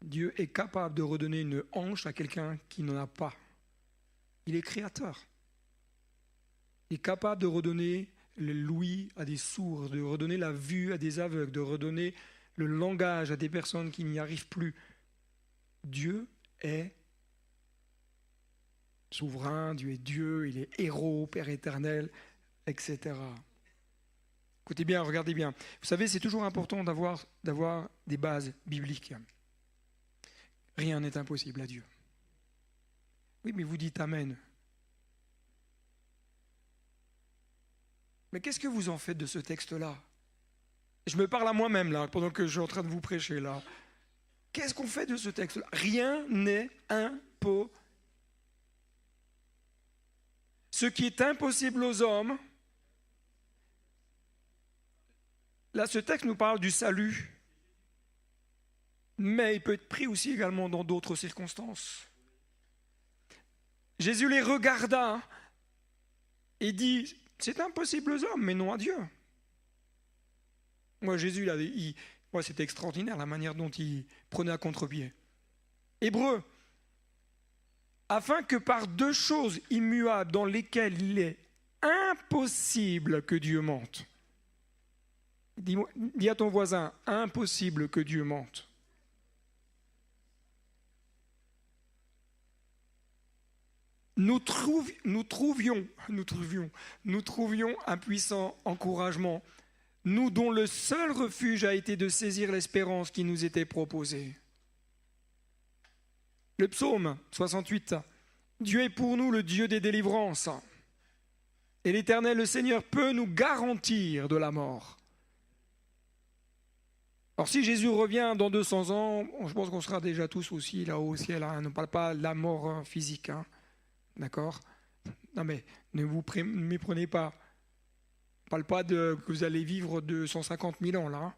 Dieu est capable de redonner une hanche à quelqu'un qui n'en a pas. Il est créateur. Il est capable de redonner le l'ouïe à des sourds, de redonner la vue à des aveugles, de redonner le langage à des personnes qui n'y arrivent plus. Dieu est souverain, Dieu est Dieu, il est héros, Père éternel, etc. Écoutez bien, regardez bien. Vous savez, c'est toujours important d'avoir des bases bibliques. Rien n'est impossible à Dieu. Oui, mais vous dites Amen. Mais qu'est-ce que vous en faites de ce texte-là? Je me parle à moi-même, là, pendant que je suis en train de vous prêcher, là. Qu'est-ce qu'on fait de ce texte-là? Rien n'est impossible. Ce qui est impossible aux hommes, là, ce texte nous parle du salut, mais il peut être pris aussi également dans d'autres circonstances. Jésus les regarda et dit, c'est impossible aux hommes, mais non à Dieu. Moi, Jésus, c'était extraordinaire la manière dont il prenait à contre-pied. Hébreux, afin que par deux choses immuables dans lesquelles il est impossible que Dieu mente. Dis à ton voisin, impossible que Dieu mente. Nous trouvions un puissant encouragement, nous dont le seul refuge a été de saisir l'espérance qui nous était proposée. Le psaume 68, Dieu est pour nous le Dieu des délivrances, et l'Éternel, le Seigneur, peut nous garantir de la mort. Alors si Jésus revient dans 200 ans, je pense qu'on sera déjà tous aussi là-haut au ciel, hein. On ne parle pas de la mort physique, hein. D'accord? Non mais ne vous méprenez pas. On ne parle pas que vous allez vivre de 150 000 ans là. Hein.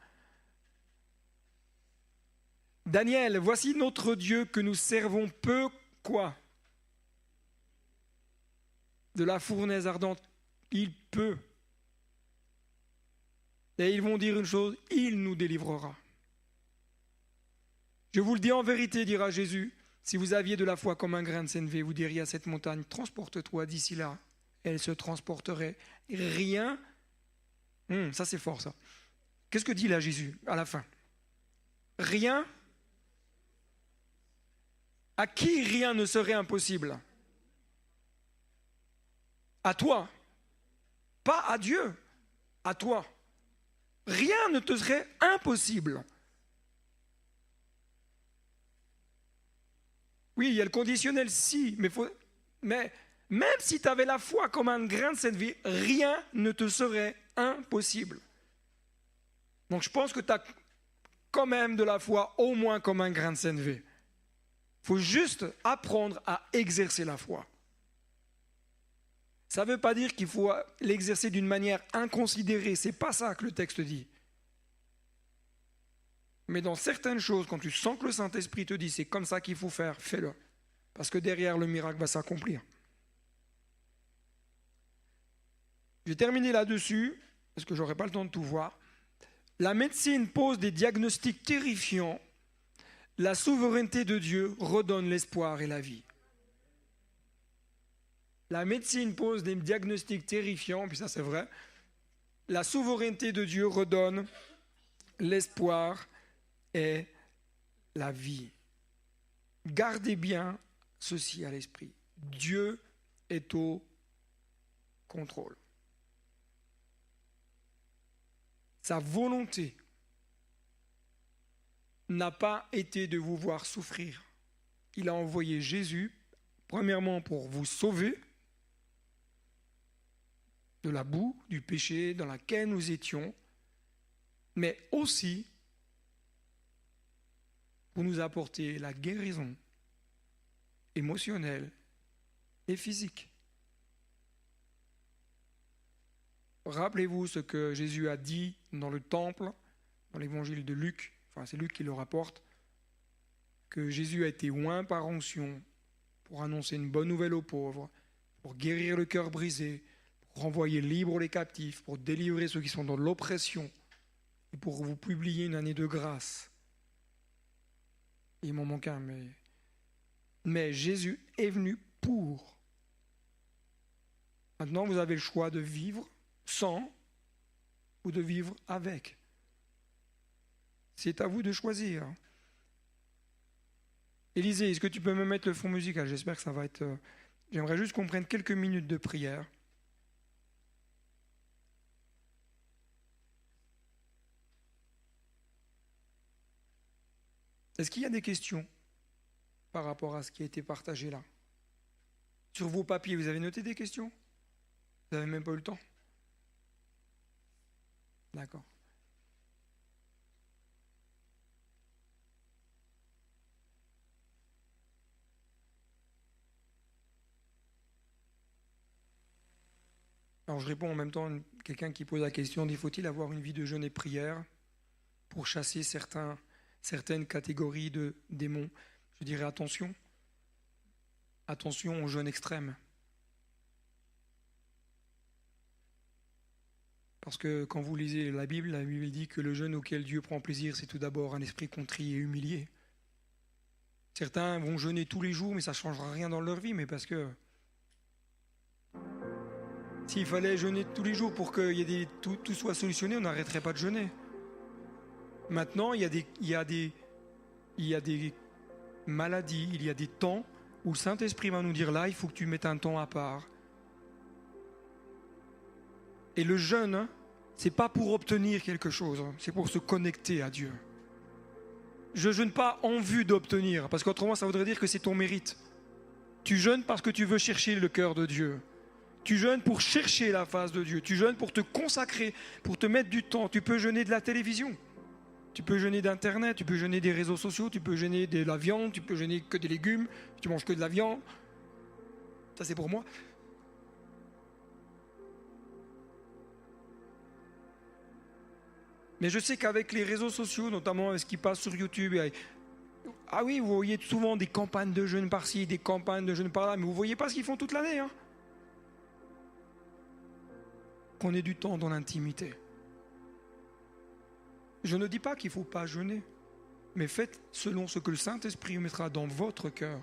Daniel, voici notre Dieu que nous servons peu quoi? De la fournaise ardente, il peut Et ils vont dire une chose, il nous délivrera. Je vous le dis en vérité, dira Jésus, si vous aviez de la foi comme un grain de sénévé, vous diriez à cette montagne, transporte-toi d'ici là. Elle se transporterait. Rien, ça c'est fort ça. Qu'est-ce que dit là Jésus à la fin? Rien, à qui rien ne serait impossible? À toi, pas à Dieu, à toi. Rien ne te serait impossible. Oui, il y a le conditionnel si, mais même si tu avais la foi comme un grain de sénévé, rien ne te serait impossible. Donc je pense que tu as quand même de la foi au moins comme un grain de sénévé. Il faut juste apprendre à exercer la foi. Ça ne veut pas dire qu'il faut l'exercer d'une manière inconsidérée, c'est pas ça que le texte dit. Mais dans certaines choses, quand tu sens que le Saint-Esprit te dit c'est comme ça qu'il faut faire, fais-le. Parce que derrière, le miracle va s'accomplir. Je vais terminer là-dessus, parce que je n'aurai pas le temps de tout voir. La médecine pose des diagnostics terrifiants. La souveraineté de Dieu redonne l'espoir et la vie. La médecine pose des diagnostics terrifiants, puis ça c'est vrai. La souveraineté de Dieu redonne l'espoir et la vie. Gardez bien ceci à l'esprit. Dieu est au contrôle. Sa volonté n'a pas été de vous voir souffrir. Il a envoyé Jésus, premièrement pour vous sauver de la boue, du péché dans laquelle nous étions, mais aussi pour nous apporter la guérison émotionnelle et physique. Rappelez-vous ce que Jésus a dit dans le temple, dans l'évangile de Luc, enfin c'est Luc qui le rapporte, que Jésus a été oint par onction pour annoncer une bonne nouvelle aux pauvres, pour guérir le cœur brisé, pour renvoyer libres les captifs, pour délivrer ceux qui sont dans l'oppression et pour vous publier une année de grâce. Il m'en manque un, mais Jésus est venu pour. Maintenant, vous avez le choix de vivre sans ou de vivre avec. C'est à vous de choisir. Élisée, est-ce que tu peux me mettre le fond musical? J'espère que ça va être... J'aimerais juste qu'on prenne quelques minutes de prière. Est-ce qu'il y a des questions par rapport à ce qui a été partagé là? Sur vos papiers, vous avez noté des questions? Vous n'avez même pas eu le temps? D'accord. Alors je réponds en même temps à quelqu'un qui pose la question, faut-il avoir une vie de jeûne et prière pour chasser certaines catégories de démons? Je dirais attention au jeûne extrême. Parce que quand vous lisez la Bible dit que le jeûne auquel Dieu prend plaisir, c'est tout d'abord un esprit contrit et humilié. Certains vont jeûner tous les jours, mais ça ne changera rien dans leur vie, mais parce que s'il fallait jeûner tous les jours pour que tout soit solutionné, on n'arrêterait pas de jeûner. Maintenant, il y a des maladies, il y a des temps où le Saint-Esprit va nous dire là, il faut que tu mettes un temps à part. Et le jeûne, c'est pas pour obtenir quelque chose, c'est pour se connecter à Dieu. Je jeûne pas en vue d'obtenir, parce qu'autrement ça voudrait dire que c'est ton mérite. Tu jeûnes parce que tu veux chercher le cœur de Dieu. Tu jeûnes pour chercher la face de Dieu. Tu jeûnes pour te consacrer, pour te mettre du temps. Tu peux jeûner de la télévision. Tu peux jeûner d'Internet, tu peux jeûner des réseaux sociaux, tu peux jeûner de la viande, tu peux jeûner que des légumes, tu manges que de la viande. Ça c'est pour moi. Mais je sais qu'avec les réseaux sociaux, notamment ce qui passe sur YouTube, ah oui, vous voyez souvent des campagnes de jeûne par-ci, des campagnes de jeûne par-là, mais vous ne voyez pas ce qu'ils font toute l'année. Hein. Qu'on ait du temps dans l'intimité. Je ne dis pas qu'il ne faut pas jeûner, mais faites selon ce que le Saint-Esprit mettra dans votre cœur.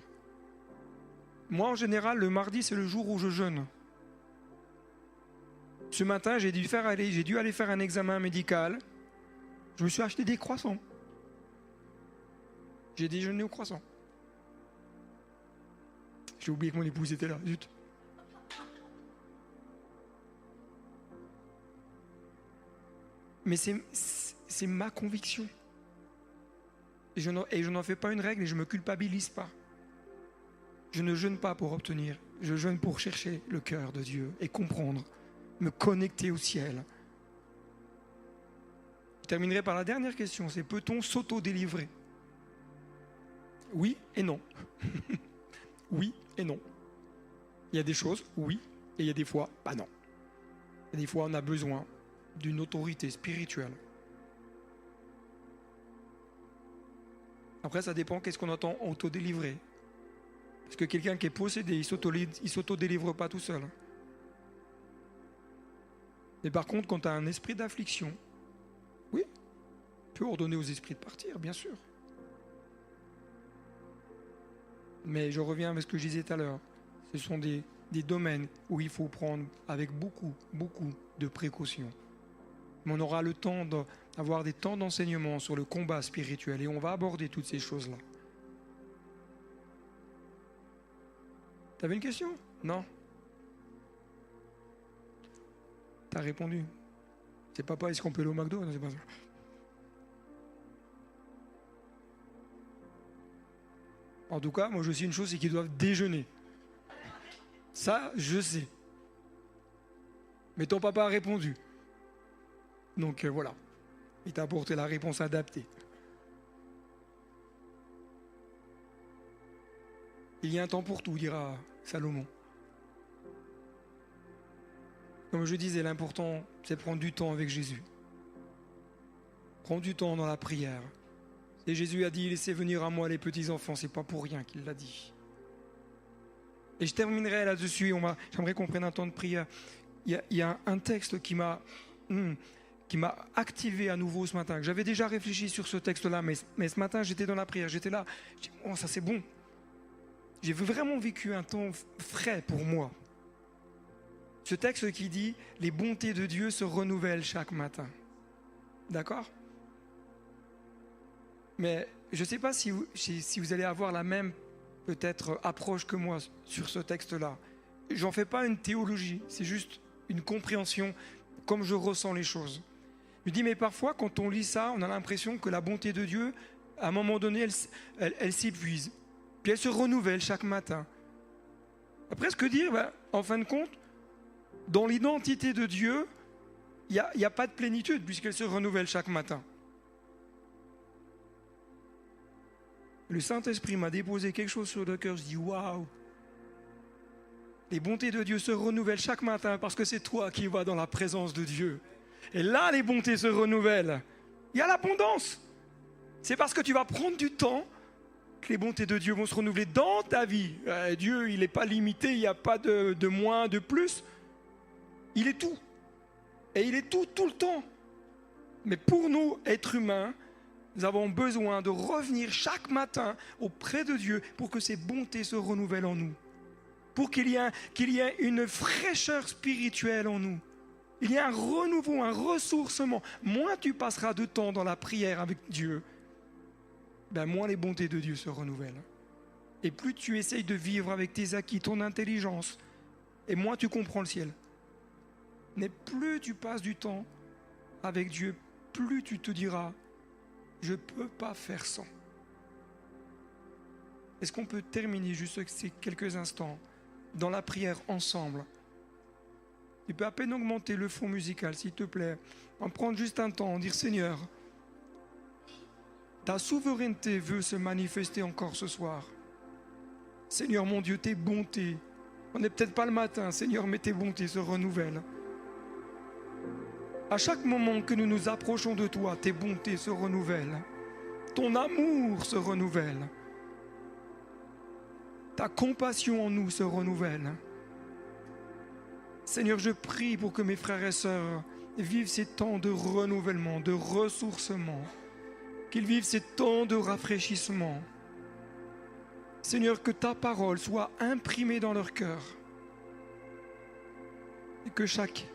Moi, en général, le mardi, c'est le jour où je jeûne. Ce matin, j'ai dû aller faire un examen médical. Je me suis acheté des croissants. J'ai déjeuné au croissant. J'ai oublié que mon épouse était là, zut. Mais c'est ma conviction. Et je n'en fais pas une règle et je ne me culpabilise pas. Je ne jeûne pas pour obtenir. Je jeûne pour chercher le cœur de Dieu et comprendre, me connecter au ciel. Je terminerai par la dernière question, c'est peut-on s'auto-délivrer ? Oui et non. Oui et non. Il y a des choses, oui, et il y a des fois, bah non. Et des fois, on a besoin d'une autorité spirituelle. Après, ça dépend qu'est-ce qu'on entend auto-délivrer. Parce que quelqu'un qui est possédé, il ne s'auto-délivre pas tout seul. Mais par contre, quand tu as un esprit d'affliction, oui, tu peux ordonner aux esprits de partir, bien sûr. Mais je reviens avec ce que je disais tout à l'heure. Ce sont des domaines où il faut prendre avec beaucoup de précautions. Mais on aura le temps d'avoir des temps d'enseignement sur le combat spirituel et on va aborder toutes ces choses-là. T'avais une question ? Non ? T'as répondu. C'est papa, est-ce qu'on peut aller au McDo ? Non, c'est pas ça. En tout cas, moi je sais une chose, c'est qu'ils doivent déjeuner. Ça, je sais. Mais ton papa a répondu. Donc voilà. Il t'a apporté la réponse adaptée. Il y a un temps pour tout, dira Salomon. Comme je disais, l'important, c'est de prendre du temps avec Jésus. Prendre du temps dans la prière. Et Jésus a dit, laissez venir à moi les petits enfants, c'est pas pour rien qu'il l'a dit. Et je terminerai là-dessus, j'aimerais qu'on prenne un temps de prière. Il y a un texte qui m'a activé à nouveau ce matin. J'avais déjà réfléchi sur ce texte-là, mais ce matin j'étais dans la prière, j'étais là, je dis, oh ça c'est bon. J'ai vraiment vécu un temps frais pour moi. Ce texte qui dit, les bontés de Dieu se renouvellent chaque matin. D'accord ? Mais je ne sais pas si vous allez avoir la même peut-être approche que moi sur ce texte-là. J'en fais pas une théologie, c'est juste une compréhension comme je ressens les choses. Je me dis, mais parfois quand on lit ça, on a l'impression que la bonté de Dieu, à un moment donné, elle s'épuise. Puis elle se renouvelle chaque matin. Après, ce que dire, en fin de compte, dans l'identité de Dieu, il n'y a pas de plénitude puisqu'elle se renouvelle chaque matin. Le Saint-Esprit m'a déposé quelque chose sur le cœur, je dis waouh! Les bontés de Dieu se renouvellent chaque matin parce que c'est toi qui vas dans la présence de Dieu. Et là, les bontés se renouvellent. Il y a l'abondance. C'est parce que tu vas prendre du temps que les bontés de Dieu vont se renouveler dans ta vie. Dieu, il n'est pas limité, il n'y a pas de moins, de plus. Il est tout. Et il est tout le temps. Mais pour nous, êtres humains, nous avons besoin de revenir chaque matin auprès de Dieu pour que ses bontés se renouvellent en nous. Pour qu'il y ait une fraîcheur spirituelle en nous. Il y a un renouveau, un ressourcement. Moins tu passeras de temps dans la prière avec Dieu, moins les bontés de Dieu se renouvellent. Et plus tu essayes de vivre avec tes acquis, ton intelligence, et moins tu comprends le ciel. Mais plus tu passes du temps avec Dieu, plus tu te diras, je ne peux pas faire sans. Est-ce qu'on peut terminer juste ces quelques instants dans la prière ensemble? Tu peux à peine augmenter le fond musical, s'il te plaît. En prendre juste un temps, en dire Seigneur, ta souveraineté veut se manifester encore ce soir. Seigneur mon Dieu, tes bontés, on n'est peut-être pas le matin, Seigneur, mais tes bontés se renouvellent. À chaque moment que nous nous approchons de toi, tes bontés se renouvellent. Ton amour se renouvelle. Ta compassion en nous se renouvelle. Seigneur, je prie pour que mes frères et sœurs vivent ces temps de renouvellement, de ressourcement, qu'ils vivent ces temps de rafraîchissement. Seigneur, que ta parole soit imprimée dans leur cœur et que chaque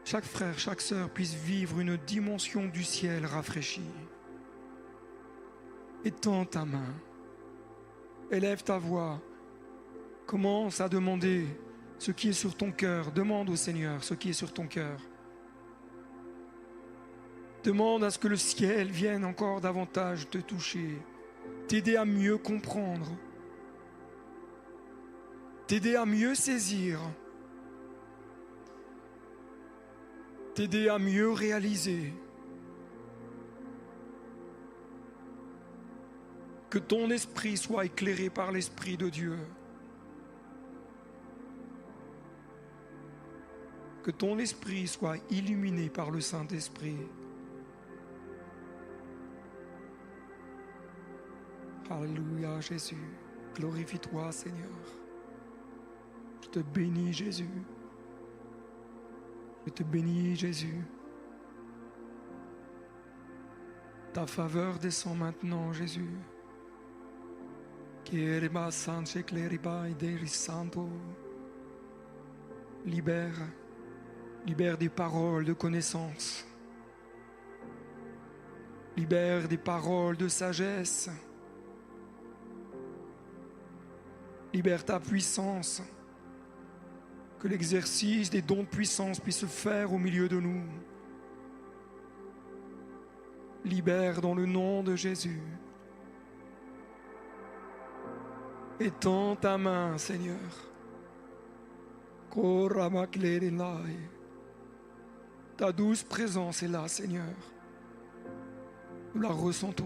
frère, chaque sœur puisse vivre une dimension du ciel rafraîchie. Étends ta main, élève ta voix, commence à demander ce qui est sur ton cœur. Demande au Seigneur ce qui est sur ton cœur. Demande à ce que le ciel vienne encore davantage te toucher, t'aider à mieux comprendre, t'aider à mieux saisir, t'aider à mieux réaliser. Que ton esprit soit éclairé par l'Esprit de Dieu. Que ton esprit soit illuminé par le Saint-Esprit. Alléluia Jésus, glorifie-toi Seigneur. Je te bénis Jésus. Je te bénis Jésus. Ta faveur descend maintenant Jésus. Libère des paroles de connaissance. Libère des paroles de sagesse. Libère ta puissance. Que l'exercice des dons de puissance puisse se faire au milieu de nous. Libère dans le nom de Jésus. Étends ta main, Seigneur. Ta douce présence est là, Seigneur. Nous la ressentons.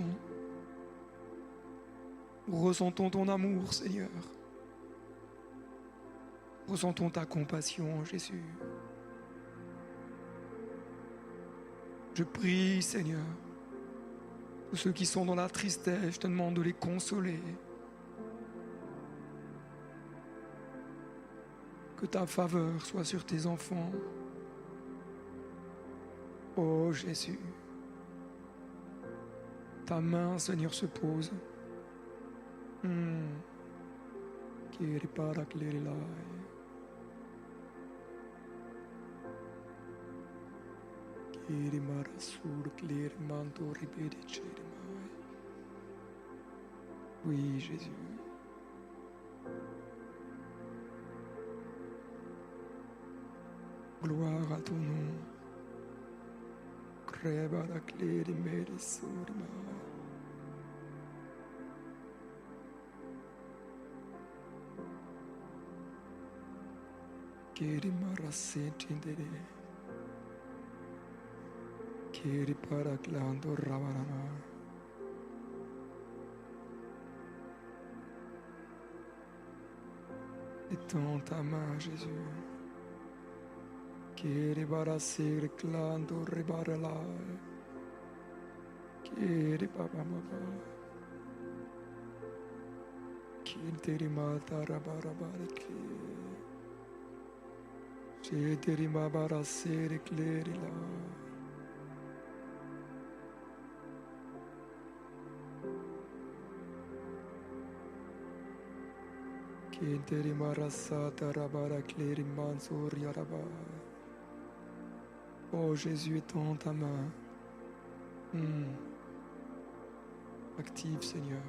Nous ressentons ton amour, Seigneur. Ressentons ta compassion, Jésus. Je prie, Seigneur, tous ceux qui sont dans la tristesse, je te demande de les consoler. Que ta faveur soit sur tes enfants. Oh Jésus, ta main, Seigneur, se pose. Oui, Jésus. Gloire à ton nom. Kiri marasentindere. Kiri paraklando ravarama. Étends ta main, Jésus. Kiri barasir klando ribarala. Kiri baba baba. Kiri mata rabarabari. Cederi mabara sere clerila. Kenteri marasata rabara cleri mansur yaraba. Oh Jésus, étends ta main. Active, Seigneur.